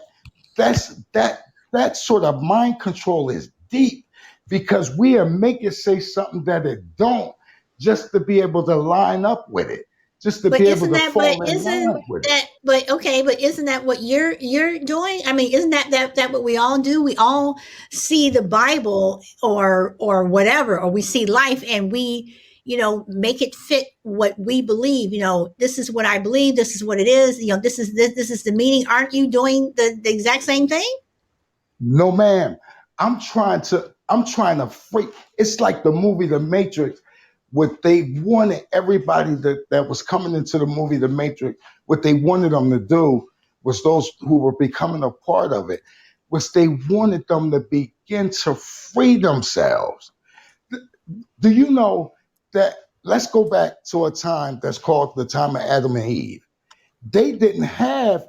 That sort of mind control is deep because we are making say something that it don't, just to be able to line up with it, just to But be able isn't to that? But fall in isn't line with it. that? But okay. But isn't that what you're doing? I mean, isn't that what we all do? We all see the Bible or whatever, or we see life, and we make it fit what we believe. This is what I believe. This is what it is. This is the meaning. Aren't you doing the exact same thing? No, ma'am. I'm trying to freak. It's like the movie The Matrix. What they wanted everybody that was coming into the movie The Matrix, what they wanted them to do was, those who were becoming a part of it, was they wanted them to begin to free themselves. Do you know that? Let's go back to a time that's called the time of Adam and Eve. They didn't have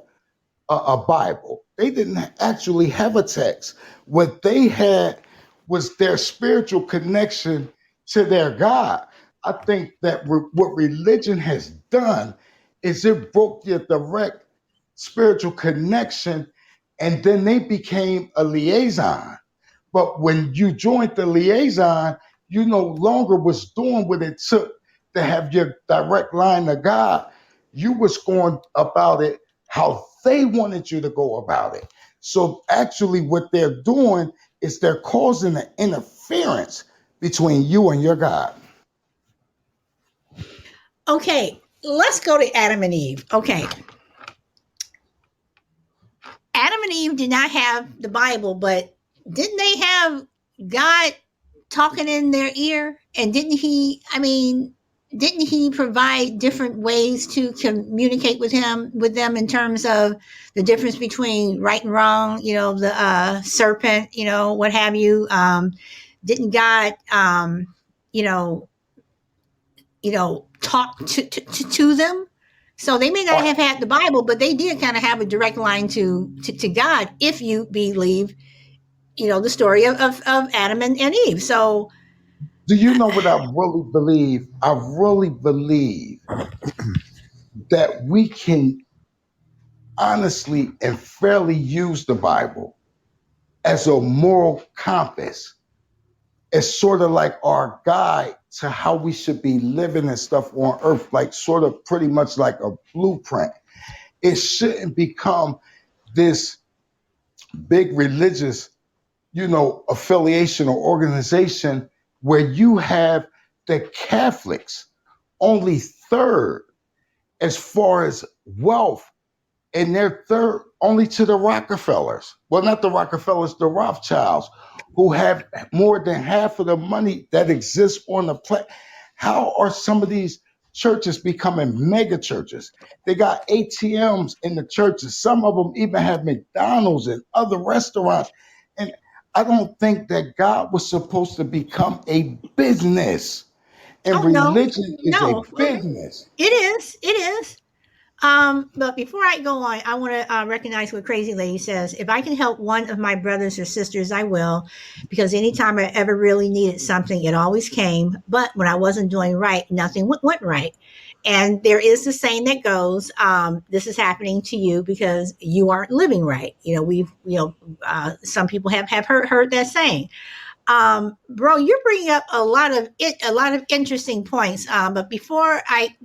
a Bible. They didn't actually have a text. What they had was their spiritual connection to their God. I think that what religion has done is it broke your direct spiritual connection, and then they became a liaison. But when you joined the liaison, you no longer was doing what it took to have your direct line to God. You was going about it how they wanted you to go about it. So actually what they're doing is they're causing an interference between you and your God. Okay, let's go to Adam and Eve. Okay, Adam and Eve did not have the Bible, but didn't they have God talking in their ear? And didn't he provide different ways to communicate with them in terms of the difference between right and wrong, the serpent, what have you? Didn't God you know, talk to them? So they may not All right. have had the Bible, but they did kind of have a direct line to God, if you believe, the story of Adam and Eve. So Do you know what I really believe? I really believe that we can honestly and fairly use the Bible as a moral compass. It's sort of like our guide to how we should be living and stuff on earth, like sort of pretty much like a blueprint. It shouldn't become this big religious, affiliation or organization where you have the Catholics only third as far as wealth, and they're third only to the Rockefellers. Well, not the Rockefellers, the Rothschilds, who have more than half of the money that exists on the planet. How are some of these churches becoming mega churches? They got ATMs in the churches. Some of them even have McDonald's and other restaurants. And I don't think that God was supposed to become a business. And Oh no, religion is a no, business. it is. It is. But before I go on, I want to recognize what Crazy Lady says. If I can help one of my brothers or sisters, I will, because anytime I ever really needed something, it always came. But when I wasn't doing right, nothing went right. And there is the saying that goes, "This is happening to you because you aren't living right." Some people have heard that saying. Bro, you're bringing up a lot of interesting points. But before I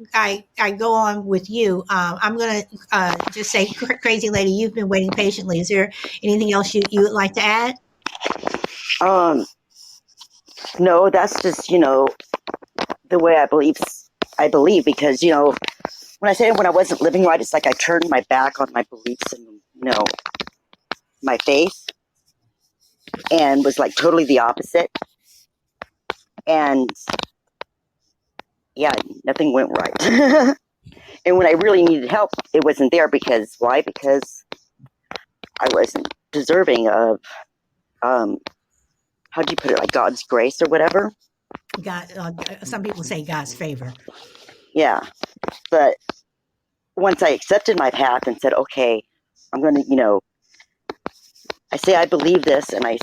go on with you, I'm gonna just say, Crazy Lady, you've been waiting patiently. Is there anything else you would like to add? Um, no, that's just, the way I believe because, when I say when I wasn't living right, it's like I turned my back on my beliefs and, my faith and was like totally the opposite. And yeah, nothing went right. And when I really needed help, it wasn't there because why? Because I wasn't deserving of, how do you put it, like God's grace or whatever? God, some people say God's favor. Yeah. But once I accepted my path and said, okay, I'm going to, I say I believe this and I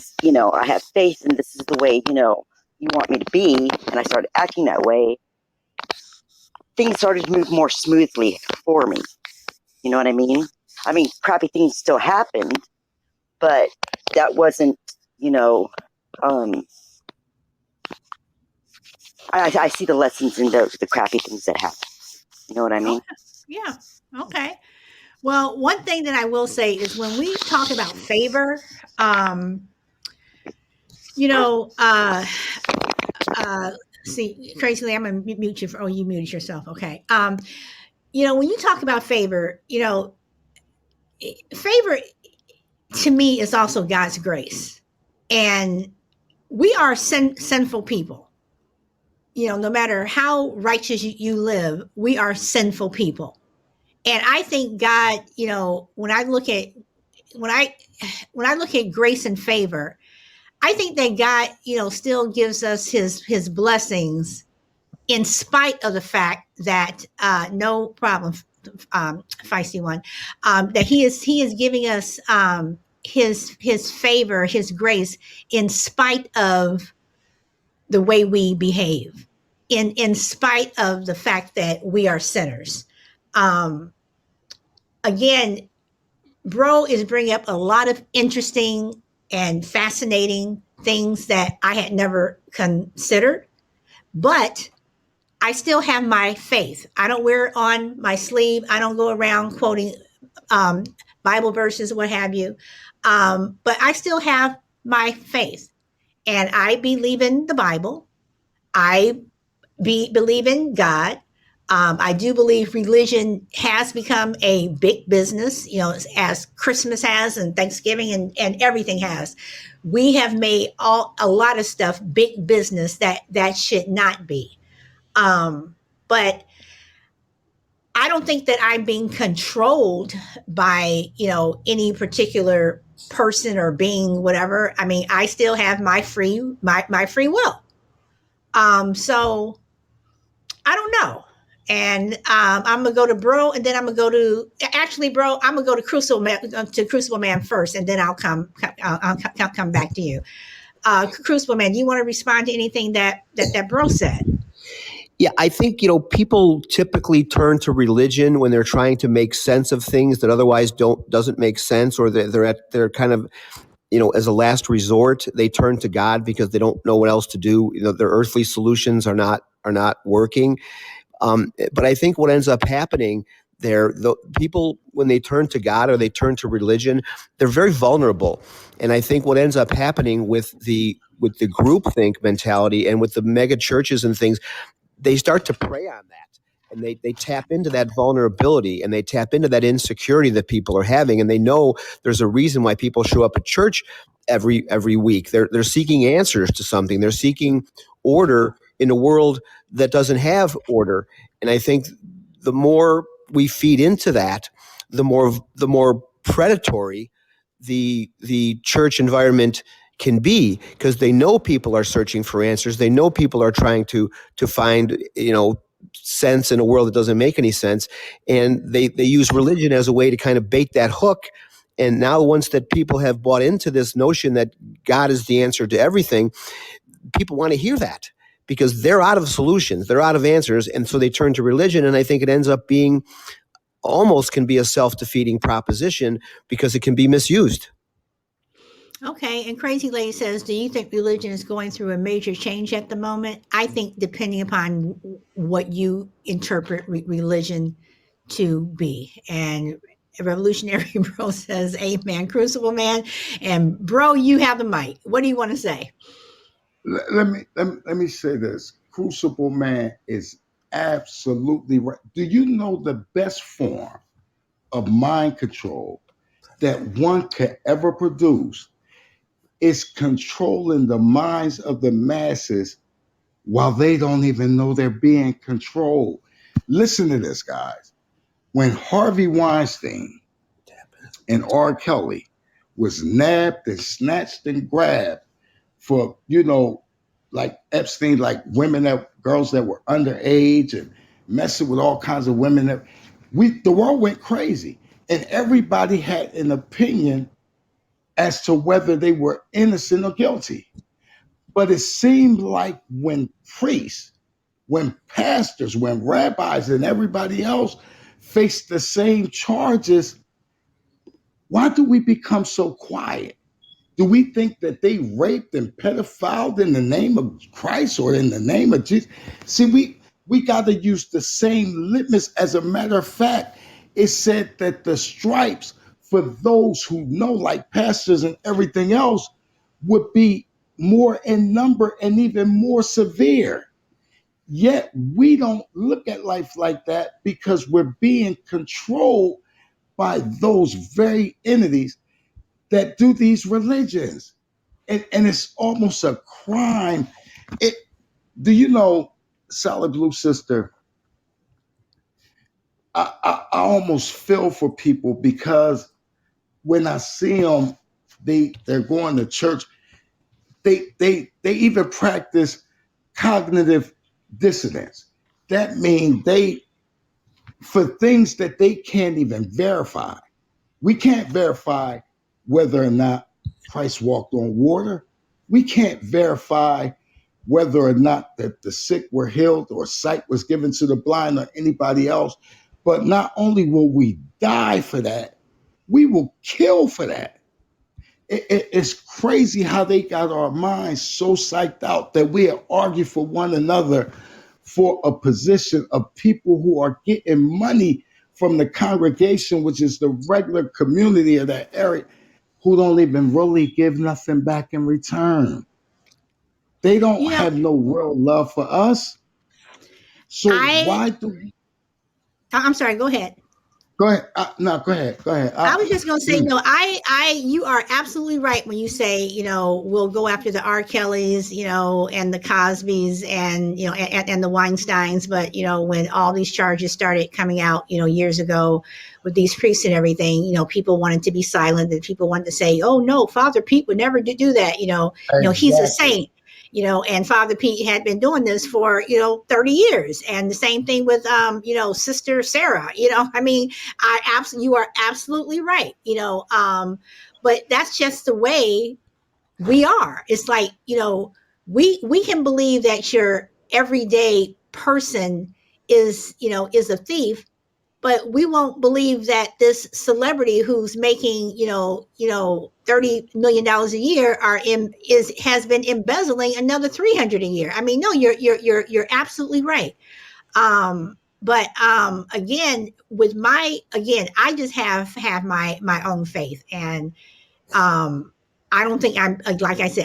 have faith and this is the way, you want me to be. And I started acting that way. Things started to move more smoothly for me. You know what I mean? I mean, crappy things still happened, but that wasn't, um, I see the lessons in the crappy things that happen. You know what I mean? Okay. Yeah. Okay. Well, one thing that I will say is when we talk about favor, um, you know, uh, see, Crazily, I'm gonna mute you. Oh, you muted yourself. Okay. When you talk about favor, favor to me is also God's grace, and we are sinful people. No matter how righteous you live, we are sinful people, and I think God. When I look at when I when I look at grace and favor, I think that God, still gives us his blessings in spite of the fact that no problem, feisty one, that he is giving us his favor, his grace, in spite of the way we behave, in spite of the fact that we are sinners. Um, Again, Bro is bringing up a lot of interesting and fascinating things that I had never considered, but I still have my faith. I don't wear it on my sleeve. I don't go around quoting um, Bible verses, what have you. But I still have my faith, and I believe in the Bible. I believe in God. I do believe religion has become a big business, as Christmas has and Thanksgiving and everything has. We have made a lot of stuff big business that should not be. But I don't think that I'm being controlled by, any particular person or being, whatever. I mean, I still have my free will. So I don't know. And I'm gonna go to Bro, and then I'm gonna go to Bro. I'm gonna go to Crucible Man first, and then I'll come back to you. Crucible Man, do you want to respond to anything that Bro said? Yeah, I think, people typically turn to religion when they're trying to make sense of things that otherwise doesn't make sense, or they're kind of, as a last resort, they turn to God because they don't know what else to do. Their earthly solutions are not working. But I think what ends up happening there, the people, when they turn to God or they turn to religion, they're very vulnerable. And I think what ends up happening with the groupthink mentality and with the mega churches and things, they start to prey on that, and they tap into that vulnerability, and they tap into that insecurity that people are having, and they know there's a reason why people show up at church every week. They're seeking answers to something. They're seeking order in a world that doesn't have order. And I think the more we feed into that, the more predatory the church environment can be, because they know people are searching for answers. They know people are trying to find, sense in a world that doesn't make any sense. And they use religion as a way to kind of bait that hook. And now once that people have bought into this notion that God is the answer to everything, people want to hear that because they're out of solutions, they're out of answers. And so they turn to religion. And I think it ends up being almost can be a self-defeating proposition because it can be misused. Okay, and Crazy Lady says, do you think religion is going through a major change at the moment? I think depending upon what you interpret religion to be. And Revolutionary Bro says, amen, Crucible Man. And Bro, you have the mic. What do you want to say? Let me say this. Crucible Man is absolutely right. Do you know the best form of mind control that one could ever produce is controlling the minds of the masses while they don't even know they're being controlled? Listen to this, guys. When Harvey Weinstein and R. Kelly was nabbed and snatched and grabbed for, like Epstein, like girls that were underage and messing with all kinds of women that the world went crazy. And everybody had an opinion as to whether they were innocent or guilty. But it seemed like when priests, when pastors, when rabbis and everybody else faced the same charges, why do we become so quiet? Do we think that they raped and pedophiled in the name of Christ or in the name of Jesus? See, we got to use the same litmus. As a matter of fact, it said that the stripes for those who know, like pastors and everything else, would be more in number and even more severe. Yet we don't look at life like that because we're being controlled by those very entities that do these religions. And it's almost a crime. Do you know, Solid Blue Sister, I almost feel for people because when I see them, they're going to church. They even practice cognitive dissonance. That means for things that they can't even verify. We can't verify whether or not Christ walked on water. We can't verify whether or not that the sick were healed or sight was given to the blind or anybody else. But not only will we die for that, we will kill for that. It's crazy how they got our minds so psyched out that we argue for one another for a position of people who are getting money from the congregation, which is the regular community of that area, who don't even really give nothing back in return. They don't have no real love for us. So why do we? I'm sorry, go ahead. Go ahead. No, go ahead. Go ahead. I was just going to say, you are absolutely right when you say, we'll go after the R. Kellys, and the Cosbys and, and the Weinsteins. But, when all these charges started coming out, years ago with these priests and everything, people wanted to be silent and people wanted to say, oh, no, Father Pete would never do that. Exactly. He's a saint. And Father Pete had been doing this for, 30 years. And the same thing with, Sister Sarah, you are absolutely right, but that's just the way we are. It's like, we can believe that your everyday person is a thief, but we won't believe that this celebrity who's making, $30 million a year has been embezzling another 300 a year. I mean, no, you're absolutely right. But again, I just have my own faith, and I don't think I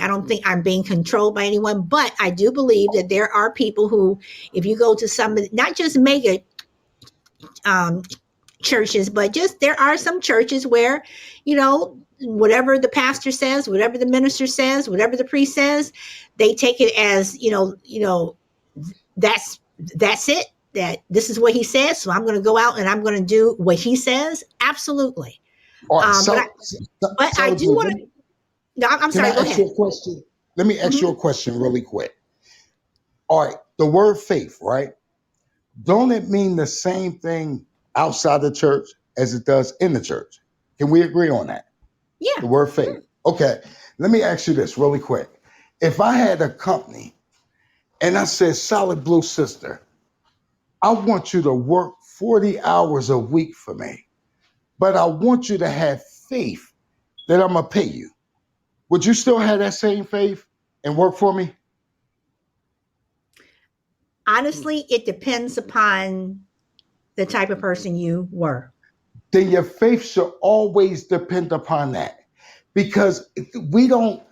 don't think I'm being controlled by anyone, but I do believe that there are people who, if you go to some, not just mega churches, but just there are some churches where, whatever the pastor says, whatever the minister says, whatever the priest says, they take it as, that's it, that this is what he says. So I'm going to go out and I'm going to do what he says. Absolutely. All right, but I do want to, No, I'm Can I sorry. Go ask you ahead. a question? Let me ask Hmm. you a question really quick. All right, the word faith, right? Don't it mean the same thing outside the church as it does in the church? Can we agree on that? Yeah. The word faith. Okay, let me ask you this really quick. If I had a company and I said, Solid Blue Sister, I want you to work 40 hours a week for me, but I want you to have faith that I'm going to pay you. Would you still have that same faith and work for me? Honestly, it depends upon the type of person you were. Then your faith should always depend upon that, because we don't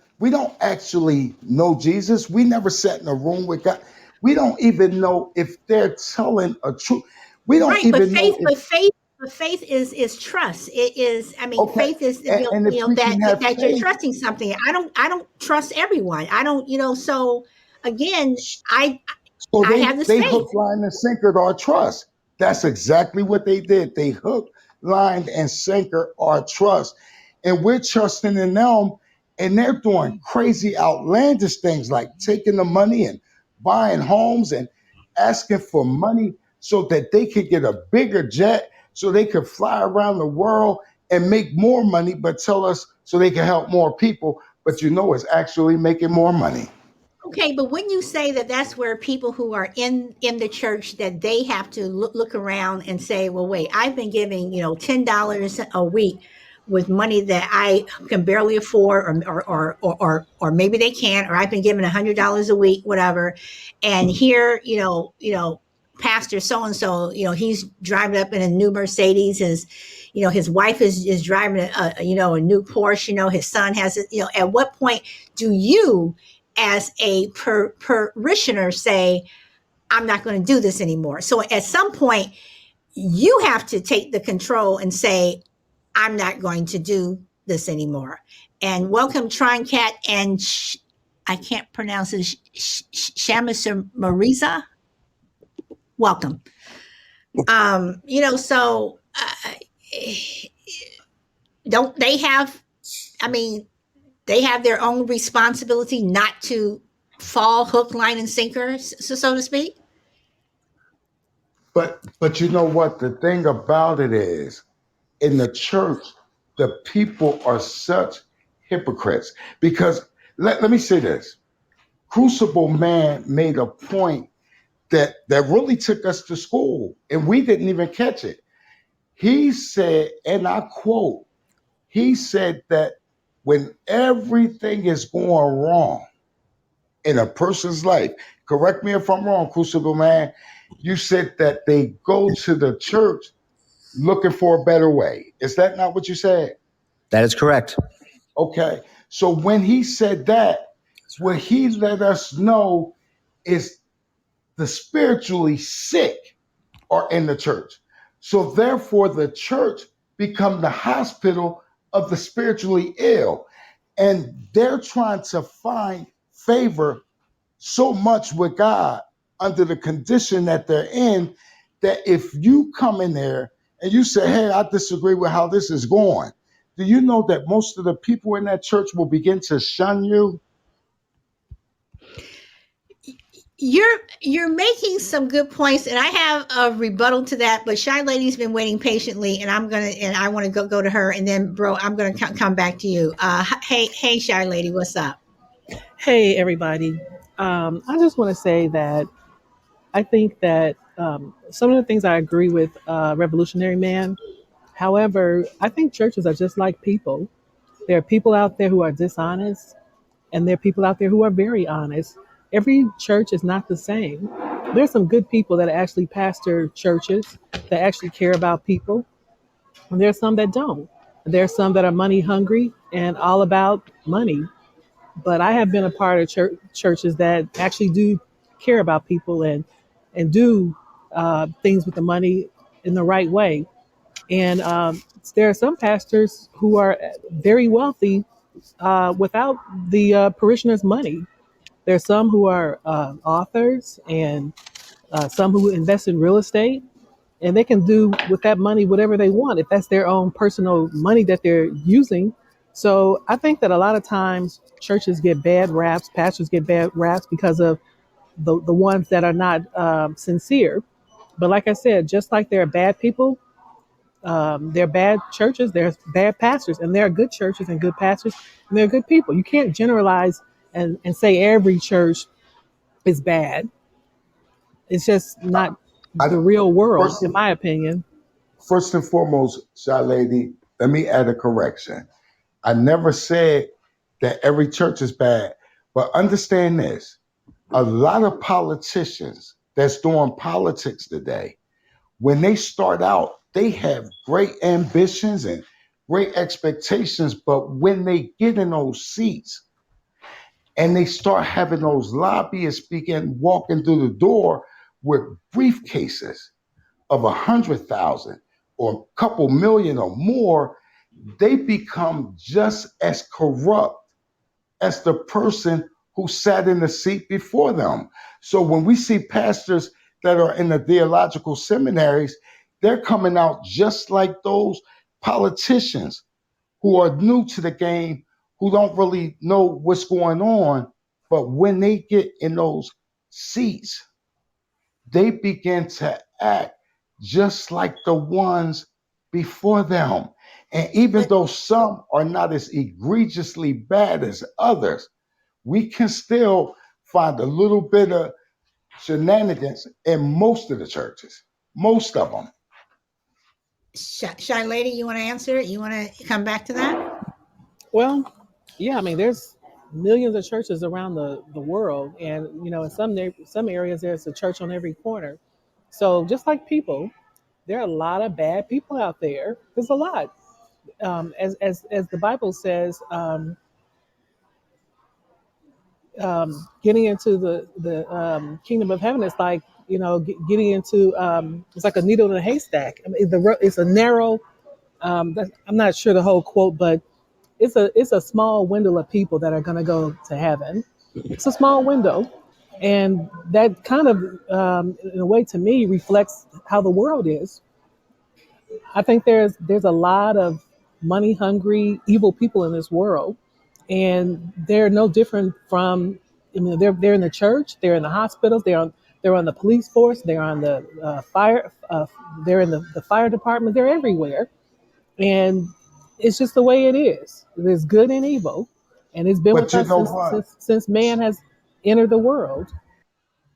actually know Jesus. We never sat in a room with God. We don't even know if they're telling a truth. We don't Right, but even know faith, if but faith, but faith is trust. It is. I mean, okay. faith is And if we that can have that you're faith, trusting something. I don't trust everyone. I don't. So again, I so I they have this they faith. hook, line, and sinkered our trust. That's exactly what they did. They hooked, lined, and sinkered our trust, and we're trusting in them. And they're doing crazy, outlandish things like taking the money and buying homes and asking for money so that they could get a bigger jet, so they could fly around the world and make more money, but tell us so they can help more people. But it's actually making more money. Okay, but when you say that that's where people who are in the church that they have to look around and say, well, wait, I've been giving $10 a week with money that I can barely afford, or maybe they can't, or I've been giving $100 a week, whatever, and here Pastor so and so, he's driving up in a new Mercedes. His wife is driving a new Porsche. His son has it. At what point do you, as a parishioner, say, I'm not going to do this anymore? So at some point, you have to take the control and say, I'm not going to do this anymore. And welcome, Tron Cat and I can't pronounce it, Shamasa Marisa. Welcome. So don't they have, I mean, they have their own responsibility not to fall hook, line, and sinker, so to speak. But you know what? The thing about it is, in the church, the people are such hypocrites. Because let me say this. Crucible Man made a point that really took us to school, and we didn't even catch it. He said, and I quote, he said that when everything is going wrong in a person's life, correct me if I'm wrong, Crucible Man, you said that they go to the church looking for a better way. Is that not what you said? That is correct. Okay. So when he said that, what he let us know is the spiritually sick are in the church. So therefore, the church become the hospital of the spiritually ill. And they're trying to find favor so much with God under the condition that they're in, that if you come in there and you say, hey, I disagree with how this is going, do you know that most of the people in that church will begin to shun you? You're making some good points, and I have a rebuttal to that. But Shy Lady's been waiting patiently, and I want to go to her, and then, bro, I'm gonna come back to you. Hey, Shy Lady, what's up? Hey, everybody. I just want to say that I think that some of the things I agree with Revolutionary Man. However, I think churches are just like people. There are people out there who are dishonest, and there are people out there who are very honest. Every church is not the same. There's some good people that actually pastor churches that actually care about people, and there's some that don't. There's some that are money hungry and all about money. But I have been a part of churches that actually do care about people and do things with the money in the right way. And there are some pastors who are very wealthy without the parishioners' money. There's some who are authors and some who invest in real estate, and they can do with that money whatever they want if that's their own personal money that they're using. So I think that a lot of times churches get bad raps, pastors get bad raps because of the ones that are not sincere. But like I said, just like there are bad people, there are bad churches, there's bad pastors, and there are good churches and good pastors, and there are good people. You can't generalize and say every church is bad. It's just not I the real world, first in my opinion. first and foremost, Shy Lady, let me add a correction. I never said that every church is bad, but understand this: a lot of politicians that's doing politics today, when they start out, they have great ambitions and great expectations, but when they get in those seats and they start having those lobbyists begin walking through the door with briefcases of 100,000 or a couple million or more, they become just as corrupt as the person who sat in the seat before them. So when we see pastors that are in the theological seminaries, they're coming out just like those politicians who are new to the game, who don't really know what's going on. But when they get in those seats, they begin to act just like the ones before them. And even But though some are not as egregiously bad as others, we can still find a little bit of shenanigans in most of the churches, most of them. Shy Lady, you want to answer it? You want to come back to that? Well, yeah, I mean, there's millions of churches around the world, and in some areas there's a church on every corner. So just like people, there are a lot of bad people out there. There's a lot. As the Bible says, getting into the kingdom of heaven is like getting into it's like a needle in a haystack. I mean, it's a narrow. I'm not sure the whole quote, but it's a small window of people that are going to go to heaven. It's a small window, and that kind of, in a way, to me, reflects how the world is. I think there's a lot of money hungry, evil people in this world, and they're no different from. I mean, they're in the church, they're in the hospitals, they're on the police force, they're on the fire, they're in the fire department, they're everywhere, and it's just the way it is. There's good and evil, and it's been But with you us know since what? since since man has entered the world.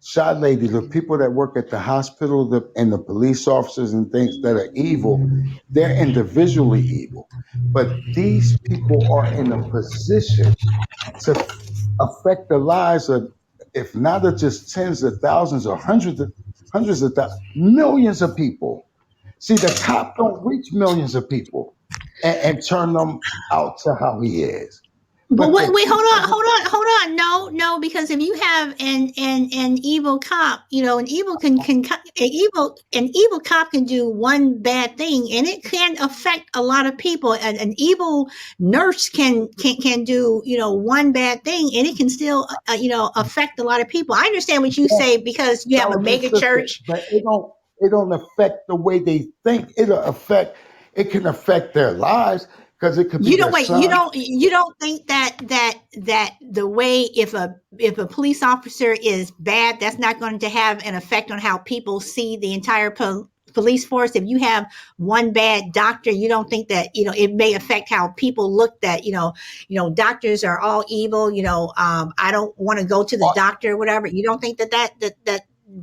Shy Lady, the people that work at the hospital and the police officers and things that are evil, they're individually evil. But these people are in a position to affect the lives of, if not of just tens of thousands or hundreds of thousands, millions of people. See, the cop don't reach millions of people and turn them out to how he is. But But what, the wait, hold on, people, hold on, hold on. No, no, because if you have an evil cop, an evil cop can do one bad thing, and it can affect a lot of people. An evil nurse can do one bad thing, and it can still affect a lot of people. I understand what you say because you have a intelligent mega sister, church. but it don't affect the way they think. It can affect their lives because it could be You their don't wait. You son. don't. You don't think that the way if a police officer is bad, that's not going to have an effect on how people see the entire police force. If you have one bad doctor, you don't think that it may affect how people look. That doctors are all evil. I don't want to go to the Uh, doctor or whatever. You don't think that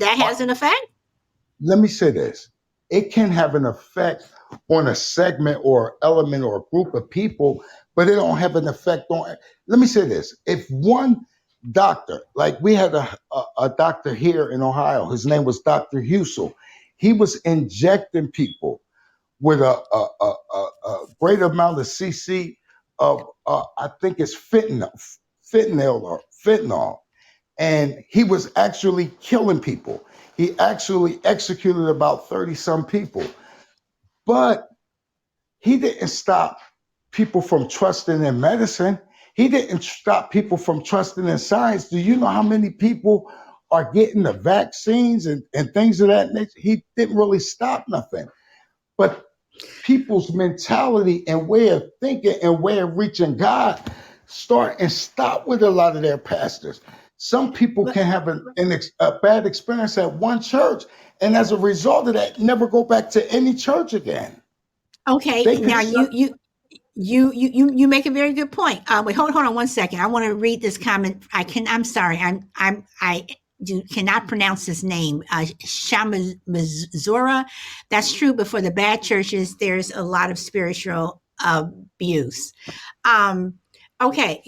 has uh, an effect? Let me say this: it can have an effect on a segment or element or a group of people, but it don't have an effect on. Let me say this: if one doctor, like we had a doctor here in Ohio, his name was Dr. Husel, he was injecting people with a great amount of CC of I think it's fentanyl, and he was actually killing people. He actually executed about 30 some people, but he didn't stop people from trusting in medicine. He didn't stop people from trusting in science. Do you know how many people are getting the vaccines and things of that nature? He didn't really stop nothing. But people's mentality and way of thinking and way of reaching God start and stop with a lot of their pastors. Some people can have a bad experience at one church, and as a result of that, never go back to any church again. Okay, They can now shut. you make a very good point. Wait, hold on one second. I want to read this comment. I'm sorry. I cannot pronounce his name. Shamazura. That's true, but for the bad churches, there's a lot of spiritual abuse. Okay,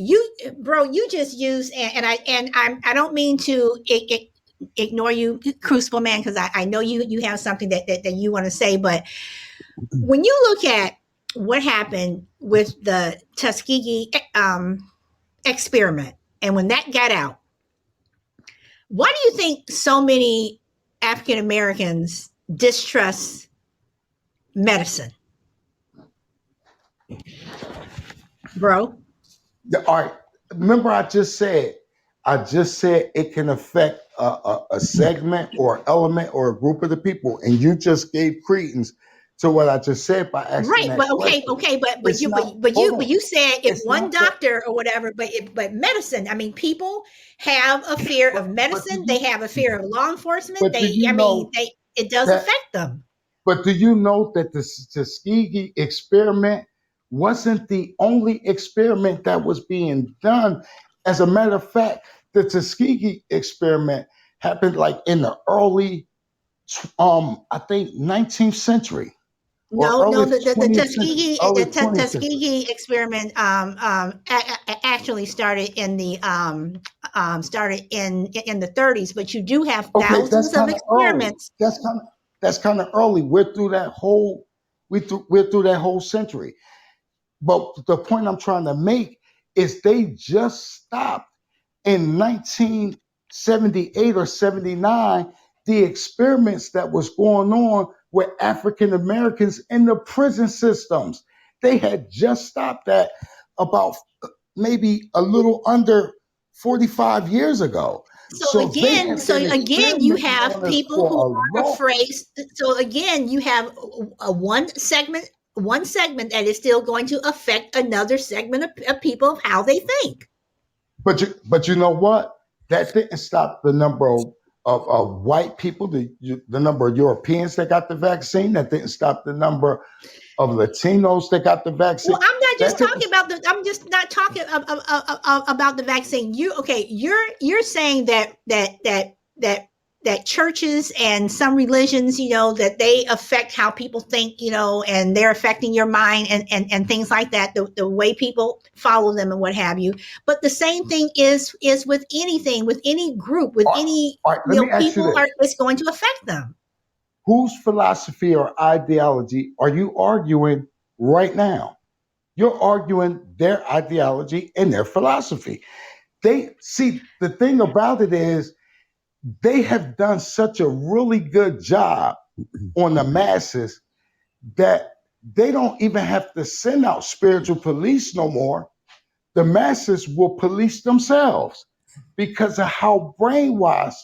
bro, you just used, I don't mean to ignore you, Crucible Man, because I know you have something that you want to say, but when you look at what happened with the Tuskegee experiment, and when that got out, why do you think so many African Americans distrust medicine, bro? All right. Remember, I just said it can affect a segment or element or a group of the people, and you just gave credence to what I just said by asking Right, that but okay, question. but It's you not. but Hold you on. said if It's one not that. doctor or whatever, but medicine. I mean, people have a fear of But do medicine. They you? have a fear of law enforcement. But do you know It does that? affect them. But do you know that the Tuskegee experiment wasn't the only experiment that was being done? As a matter of fact, the Tuskegee experiment happened like in the early, I think 19th century or No, early the 20th century, early 20th century. Tuskegee experiment actually started in the in the 30s, but you do have Okay, that's thousands of kind of early. experiments. That's kind of early. We're through that whole century. But the point I'm trying to make is they just stopped in 1978 or 79 the experiments that was going on with African Americans in the prison systems. They had just stopped that about maybe a little under 45 years ago. So they have So been again, you experimenting have on us people for who a are long. afraid. So again, you have a one segment that is still going to affect another segment of people of how they think. But you know what? That didn't stop the number of white people, the number of Europeans that got the vaccine. That didn't stop the number of Latinos that got the Well, vaccine. I'm not just That didn't. talking about the. I'm just not talking about the vaccine. You're saying that churches and some religions, that they affect how people think, and they're affecting your mind and things like that, the way people follow them and what have you. But the same thing is with anything, with any group, with any All right, let me ask you people this: it's going to affect them. whose philosophy or ideology are you arguing right now? You're arguing their ideology and their philosophy. They see the thing about it is they have done such a really good job on the masses that they don't even have to send out spiritual police no more. The masses will police themselves because of how brainwashed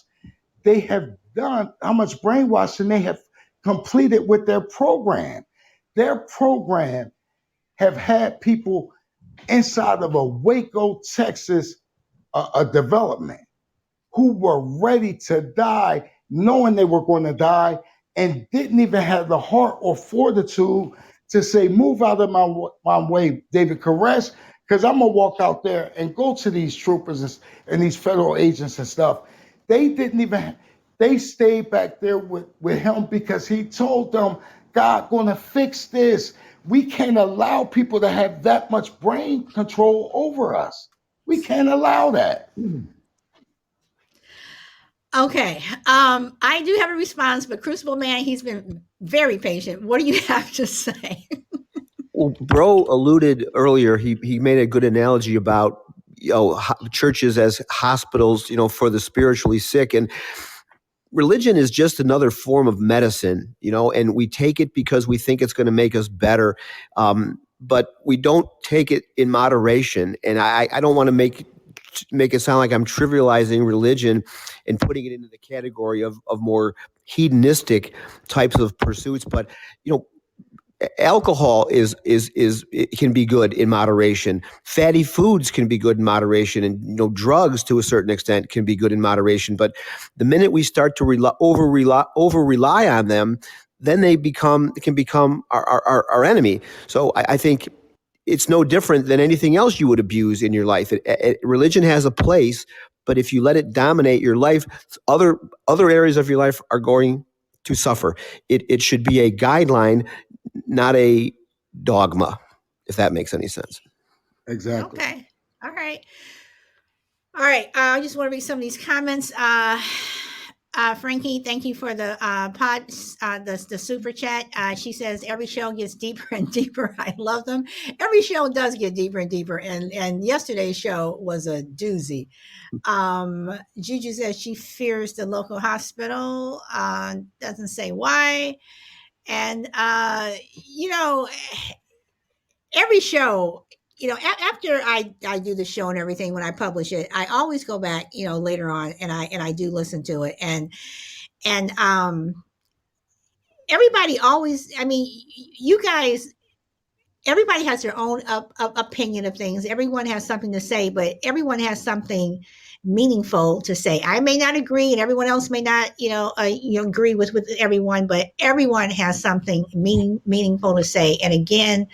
they have done, how much brainwashing they have completed with their program. Their program have had people inside of a Waco, Texas a development who were ready to die, knowing they were going to die, and didn't even have the heart or fortitude to say, "Move out of my way, David Koresh, because I'm gonna walk out there and go to these troopers and these federal agents and stuff." They didn't even. They stayed back there with him because he told them, "God gonna fix this. We can't allow people to have that much brain control over us. We can't allow that." Okay. I do have a response, but Crucible Man, he's been very patient. What do you have to say? Well, Bro alluded earlier. He made a good analogy about churches as hospitals, for the spiritually sick, and religion is just another form of medicine, and we take it because we think it's going to make us better, but we don't take it in moderation. And I don't want to make it sound like I'm trivializing religion and putting it into the category of more hedonistic types of pursuits, but alcohol it can be good in moderation. Fatty foods can be good in moderation, and drugs to a certain extent can be good in moderation. But the minute we start to over rely on them, then they can become our enemy. So I think it's no different than anything else you would abuse in your life. Religion has a place, but if you let it dominate your life, other areas of your life are going to suffer. It should be a guideline, not a dogma, if that makes any sense. Exactly. Okay. All right. All right. I just want to read some of these comments. Frankie, thank you for the the super chat. She says every show gets deeper and deeper. I love them. Every show does get deeper and deeper, and yesterday's show was a doozy. Juju says she fears the local hospital. Doesn't say why, and every show, after I do the show and everything, when I publish it, I always go back, later on, and I do listen to it, and everybody always, I mean, you guys, everybody has their own opinion of things. Everyone has something to say, but everyone has something meaningful to say. I may not agree, and everyone else may not, agree with everyone, but everyone has something meaningful to say. And again,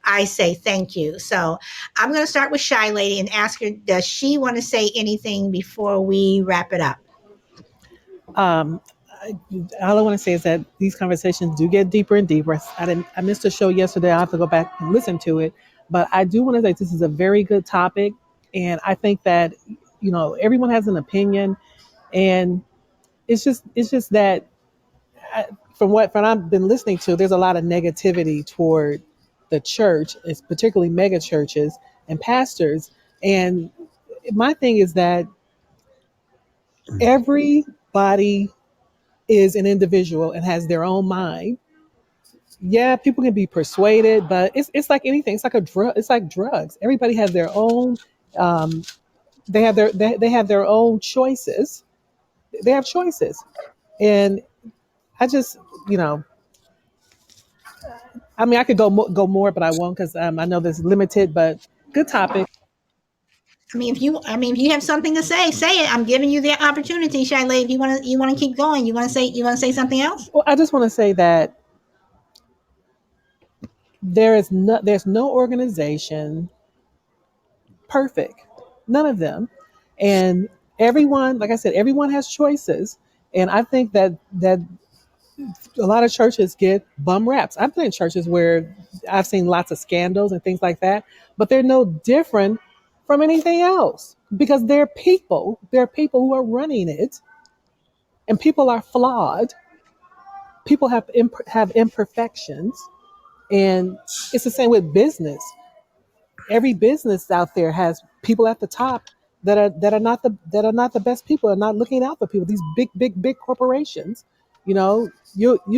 I say thank you. So I'm going to start with Shy Lady and ask her, does she want to say anything before we wrap it up? Um, all I want to say is that these conversations do get deeper and deeper. I missed a show yesterday. I have to go back and listen to it, but I do want to say this is a very good topic, and I think that everyone has an opinion, and it's just that from what I've been listening to, there's a lot of negativity toward the church, it's particularly mega churches and pastors. And my thing is that everybody is an individual and has their own mind. Yeah, people can be persuaded, but it's like anything. It's like a drug. It's like drugs. Everybody has their own. Um, they have their own choices. They have choices, and I just I mean I could go more, but I won't because I know this is limited. But good topic. If you have something to say it. I'm giving you the opportunity, Shy Lady. If you want to keep going, you want to say something else? Well, I just want to say that there's no organization perfect, none of them, and everyone, like I said, everyone has choices, and I think that a lot of churches get bum raps. I've been in churches where I've seen lots of scandals and things like that, but they're no different from anything else because they're people. There are people who are running it, and people are flawed. People have imperfections, and it's the same with business. Every business out there has people at the top that are not the best people, are not looking out for people. These big corporations, you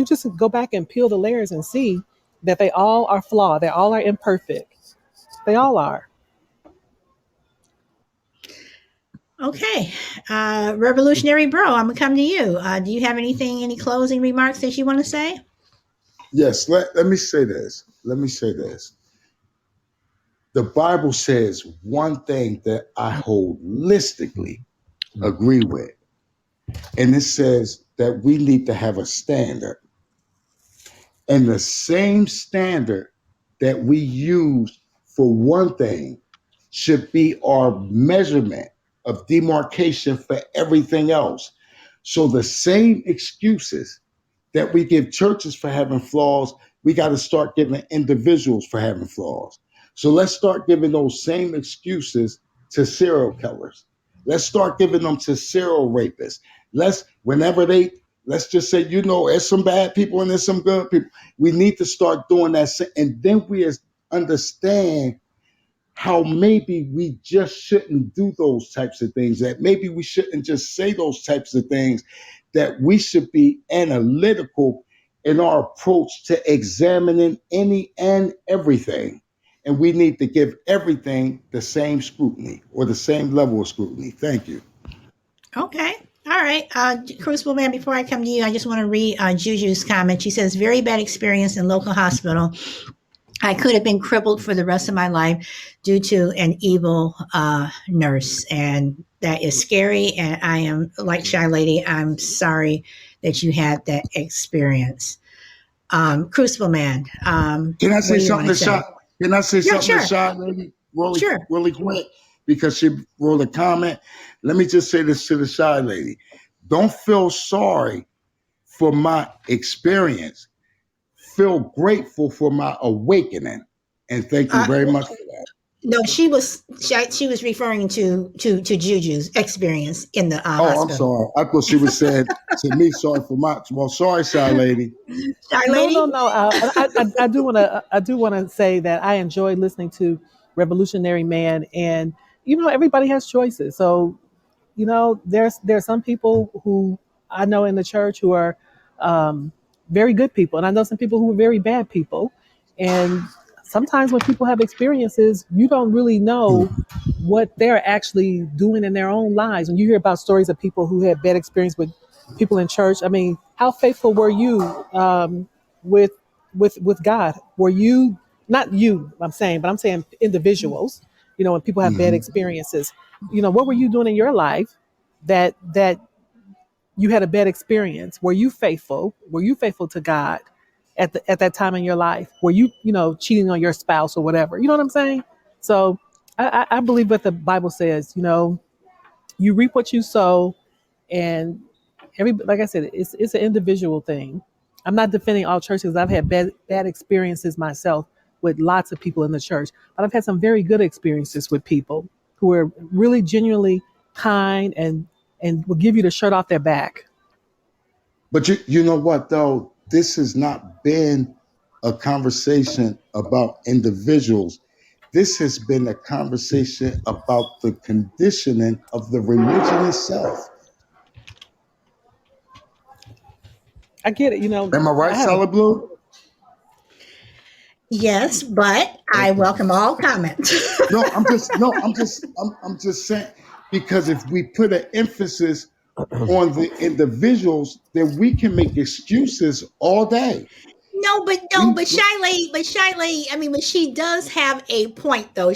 just go back and peel the layers and see that they all are flawed. They all are imperfect. They all are. Okay, Revolutionary Bro, I'm gonna come to you. Do you have any closing remarks that you want to say? Yes, let me say this. Let me say this. The Bible says one thing that I holistically agree with, and it says that we need to have a standard. And the same standard that we use for one thing should be our measurement of demarcation for everything else. So the same excuses that we give churches for having flaws, we got to start giving individuals for having flaws. So let's start giving those same excuses to serial killers. Let's start giving them to serial rapists. Let's just say, there's some bad people and there's some good people. We need to start doing that. And then we understand how maybe we just shouldn't do those types of things, that maybe we shouldn't just say those types of things, that we should be analytical in our approach to examining any and everything. And we need to give everything the same scrutiny or the same level of scrutiny. Thank you. Okay, all All right, Crucible Man, before I come to you, I just want to read Juju's comment. She says, very bad experience in local hospital. I could have been crippled for the rest of my life due to an evil nurse. And that is scary. And I am, like Shy Lady, I'm sorry that you had that experience. Crucible Man, Can I what say do you something want to to say? Shy? Can I say Yeah, something to sure. Shy Lady really, Sure. really quick? Because she wrote a comment. Let me just say this to the Shy Lady. Don't feel sorry for my experience. Feel grateful for my awakening. And thank you Uh, very much for that. no, she was referring to Juju's experience in the Oh, I'm hospital. sorry. I thought she was saying to me, sorry for my. Well, sorry, Shy Lady. Shy No, no, Lady? no. I do want to. I do want to say that I enjoyed listening to Revolutionary Man, and everybody has choices. So there's some people who I know in the church who are very good people, and I know some people who are very bad people. And sometimes when people have experiences, you don't really know what they're actually doing in their own lives. When you hear about stories of people who had bad experience with people in church, I mean, how faithful were you with with God? Were you not you? I'm saying, but I'm saying individuals. When people have bad Mm-hmm. experiences, what were you doing in your life that you had a bad experience? Were you faithful? Were you faithful to God at that time in your life? Were you cheating on your spouse or whatever? You know what I'm saying? So I believe what the Bible says. You reap what you sow, and like I said, it's an individual thing. I'm not defending all churches. I've had bad experiences myself with lots of people in the church, but I've had some very good experiences with people who are really genuinely kind and will give you the shirt off their back. But you know what though? This has not been a conversation about individuals. This has been a conversation about the conditioning of the religion itself. I get it. Am I I right, have a Solid Blue? Yes, but I Okay. welcome all comments. I'm just saying because if we put an emphasis on the individuals, then we can make excuses all day. No, We but Shy Lady, I mean, but she does have a point though.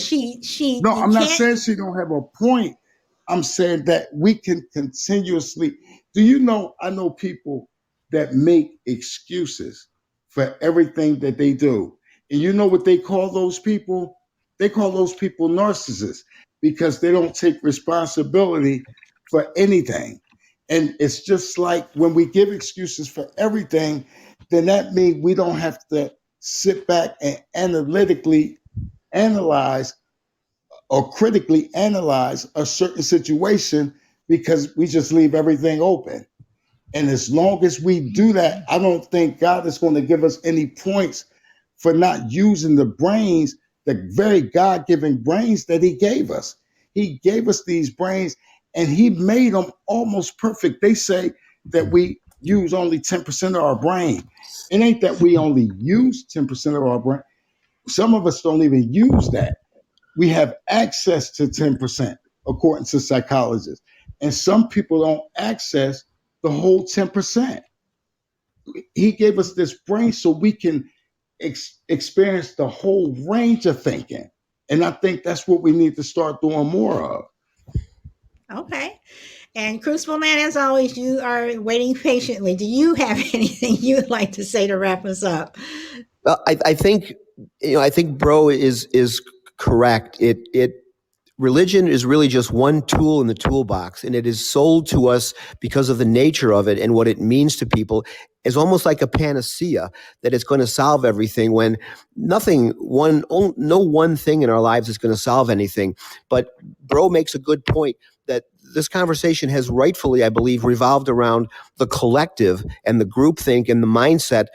No, You I'm not can't. saying she don't have a point. I'm saying that we can continuously. Do you know? I know people that make excuses for everything that they do, and you know what they call those people? They call those people narcissists because they don't take responsibility for anything. And it's just like when we give excuses for everything, then that means we don't have to sit back and analytically analyze or critically analyze a certain situation because we just leave everything open. And as long as we do that, I don't think God is going to give us any points for not using the brains, the very God given brains that He gave us. He gave us these brains and He made them almost perfect. They say that we use only 10% of our brain. It ain't that we only use 10% of our brain. Some of us don't even use that. We have access to 10%, according to psychologists. And some people don't access the whole 10%. He gave us this brain so we can experience the whole range of thinking. And I think that's what we need to start doing more of. Okay. And Crucible Man, as always, you are waiting patiently. Do you have anything you would like to say to wrap us up? Well, I think I think Bro is correct. It religion is really just one tool in the toolbox, and it is sold to us because of the nature of it and what it means to people is almost like a panacea that it's going to solve everything when no one thing in our lives is going to solve anything. But Bro makes a good point that this conversation has rightfully, I believe, revolved around the collective and the groupthink and the mindset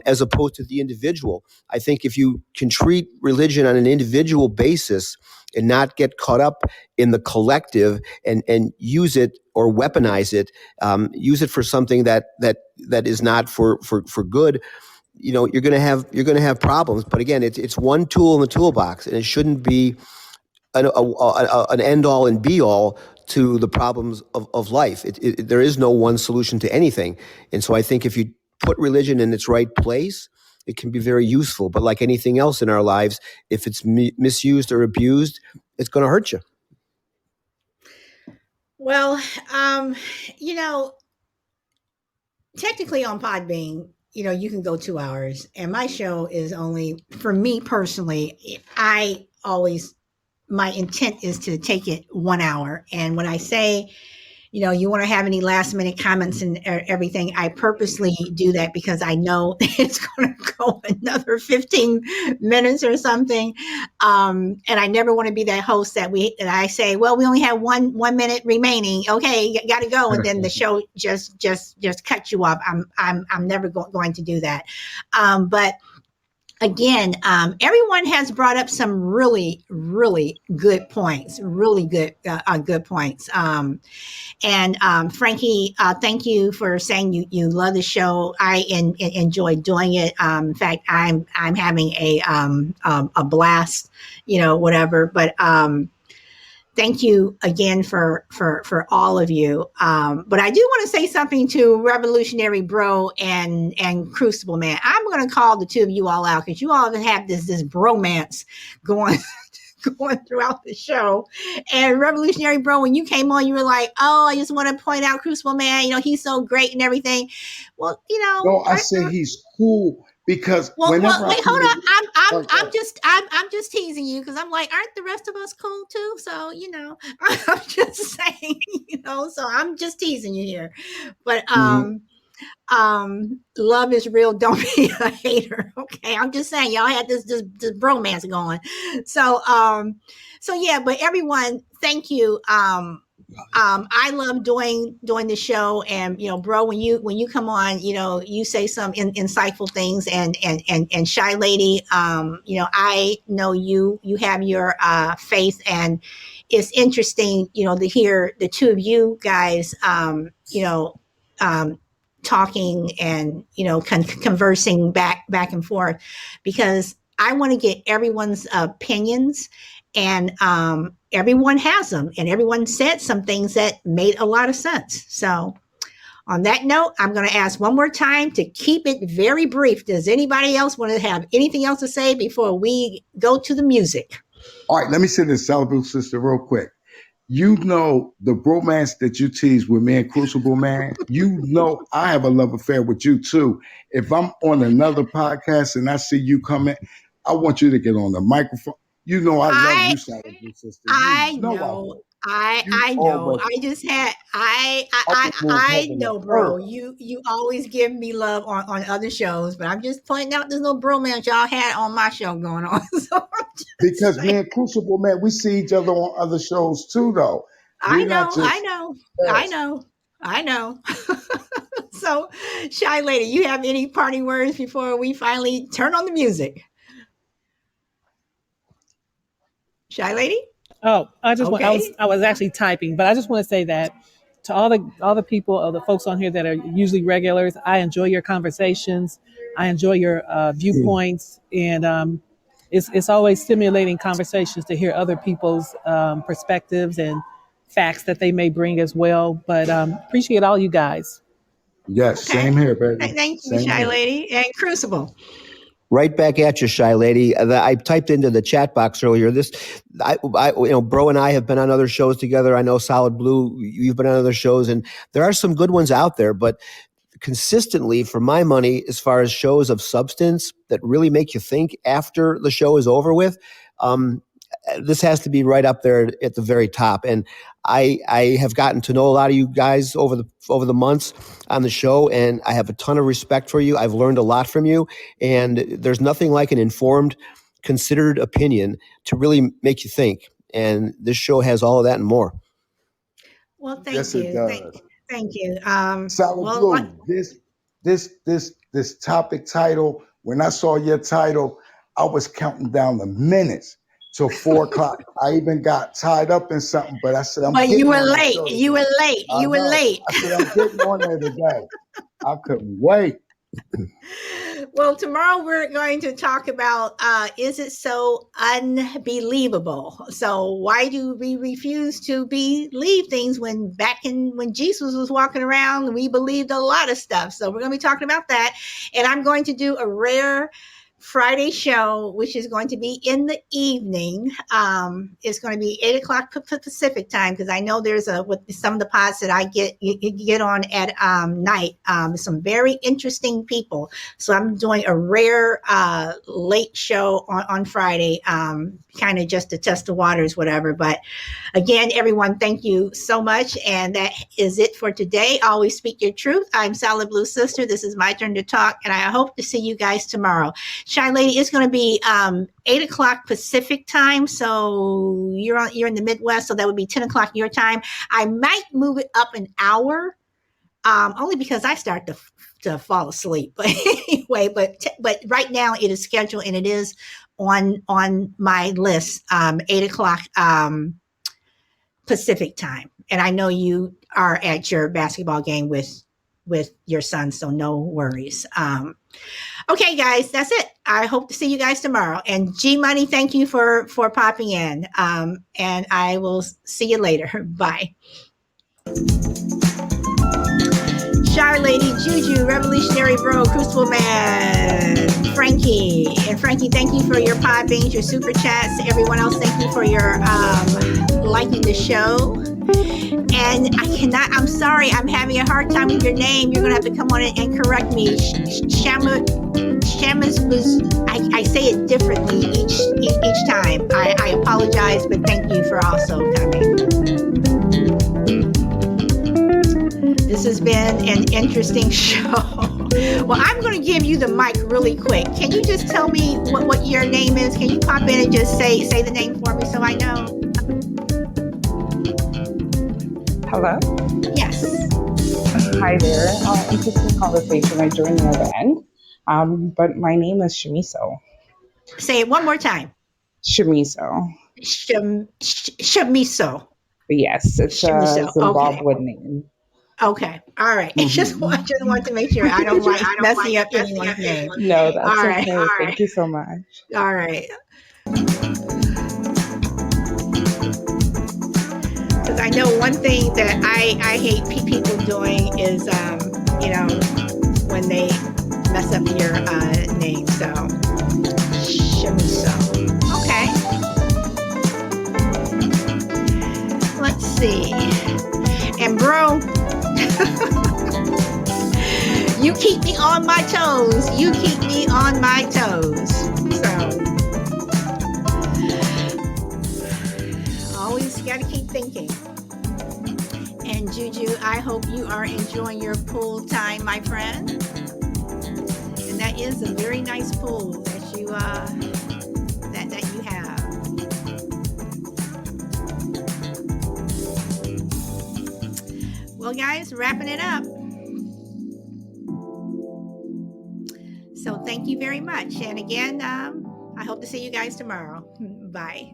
as opposed to the individual. I think if you can treat religion on an individual basis and not get caught up in the collective and use it or weaponize it, use it for something that is not for good, you're going to have problems. But again, it's one tool in the toolbox, and it shouldn't be an end all and be all to the problems of life. There is no one solution to anything. And so I think if you put religion in its right place, it can be very useful. But like anything else in our lives, if it's misused or abused, it's going to hurt you. Well, you know, technically on Podbean, you can go 2 hours, and my show is only, for me personally, my intent is to take it 1 hour. And when I say, you want to have any last minute comments and everything, I purposely do that because I know it's going to go another 15 minutes or something. And I never want to be that host that I say, well, we only have 1 minute remaining. Okay, you got to go. And then the show just cuts you off. I'm never going to do that. But again, everyone has brought up some really, really good points, good points. And Frankie, thank you for saying you love the show. I enjoy doing it. In fact, I'm having a blast, whatever. But thank you again for all of you. But I do want to say something to Revolutionary Bro and Crucible Man. I'm going to call the two of you all out because you all have this bromance going throughout the show. And Revolutionary Bro, when you came on, you were like, "Oh, I just want to point out Crucible Man. He's so great and everything." Well, No, I say he's cool because well, whenever wait, I hold on. I'm I'm just teasing you because I'm like, aren't the rest of us cool too? So I'm just saying, So I'm just teasing you here, but love is real. Don't be a hater. Okay. I'm just saying y'all had this bromance going. So yeah, but everyone, thank you. I love doing the show, and bro, when you come on, you say some insightful things, and Shy Lady, I know you have your faith, and it's interesting, to hear the two of you guys, talking and conversing back and forth, because I want to get everyone's opinions, and everyone has them, and everyone said some things that made a lot of sense. So on that note, I'm going to ask one more time to keep it very brief. Does anybody else want to have anything else to say before we go to the music? All right, let me say this, Salaboo sister, real quick. The bromance that you tease with me and Crucible Man, I have a love affair with you too. If I'm on another podcast and I see you coming, I want you to get on the microphone. I love you, Salaboo sister. I I know. do. I know. Always I just had move I heaven and know, bro. earth You always give me love on other shows, but I'm just pointing out this little bromance y'all had on my show going on. So I'm just because me saying. and Crucible Man, we see each other on other shows too, though. I We're not know, I just know, I yes. know, I know. So, Shy Lady, you have any parting words before we finally turn on the music? Shy Lady? Oh, Okay. I was actually typing, but I just want to say that to all the people, the folks on here that are usually regulars, I enjoy your conversations. I enjoy your viewpoints, and it's always stimulating conversations to hear other people's perspectives and facts that they may bring as well. But appreciate all you guys. Yes, Okay. same here, baby. Thank you, Same Shy here. Lady. And Crucible. Right back at you, Shy Lady. I typed into the chat box earlier. Bro and I have been on other shows together. I know Solid Blue, you've been on other shows, and there are some good ones out there. But consistently, for my money, as far as shows of substance that really make you think after the show is over with, this has to be right up there at the very top. And I have gotten to know a lot of you guys over the months on the show, and I have a ton of respect for you. I've learned a lot from you, and there's nothing like an informed, considered opinion to really make you think. And this show has all of that and more. Well, thank Yes, it you. does. Thank you. Solid Well, Blue, this topic title, when I saw your title, I was counting down the minutes till 4 o'clock. I even got tied up in something, but I said, I'm but you getting were on that late. show You today. were late. I You were know. late. I said, I'm getting on there today. I couldn't wait. Well, tomorrow we're going to talk about is it so unbelievable? So why do we refuse to believe things when when Jesus was walking around, we believed a lot of stuff. So we're going to be talking about that. And I'm going to do a rare Friday show, which is going to be in the evening. It's going to be 8 o'clock Pacific time because I know there's with some of the pods that I get on at night. Some very interesting people. So I'm doing a rare late show on Friday, kind of just to test the waters, whatever. But again, everyone, thank you so much. And that is it for today. Always speak your truth. I'm Salad Blue Sister. This is my turn to talk, and I hope to see you guys tomorrow. Shine Lady, it's going to be 8 o'clock Pacific time. So you're in the Midwest, so that would be 10 o'clock your time. I might move it up an hour, only because I start to fall asleep. But anyway, but right now it is scheduled and it is on my list, 8 o'clock Pacific time. And I know you are at your basketball game with your son, so no worries. Okay, guys, that's it. I hope to see you guys tomorrow. And G Money, thank you for popping in. And I will see you later. Bye. Shy Lady, Juju, Revolutionary Bro, Crucible Man, Frankie. And Frankie, thank you for your pod beans, your super chats. Everyone else, thank you for your liking the show. And I'm sorry, I'm having a hard time with your name. You're going to have to come on and correct me. Shamus was, I say it differently each time. I apologize, but thank you for also coming. This has been an interesting show. Well, I'm going to give you the mic really quick. Can you just tell me what your name is? Can you pop in and just say the name for me so I know? Hello? Yes. Hi there. Interesting conversation. I joined the other end. But my name is Shamiso. Say it one more time. Shamiso. Shamiso. Yes, it's a Shamiso. Zimbabwean name. Okay. All right. I just want to make sure I don't like messing up anyone's name. No, that's All right. okay. All Thank you so much. All right. Because I know one thing that I hate people doing is, when they mess up your name. So, Shamiso. Okay. Let's see. And bro, you keep me on my toes. You keep me on my toes. So, always got to keep thinking. And Juju, I hope you are enjoying your pool time, my friend. And that is a very nice pool that you that you have. Well, guys, wrapping it up. So thank you very much. And again, I hope to see you guys tomorrow. Bye.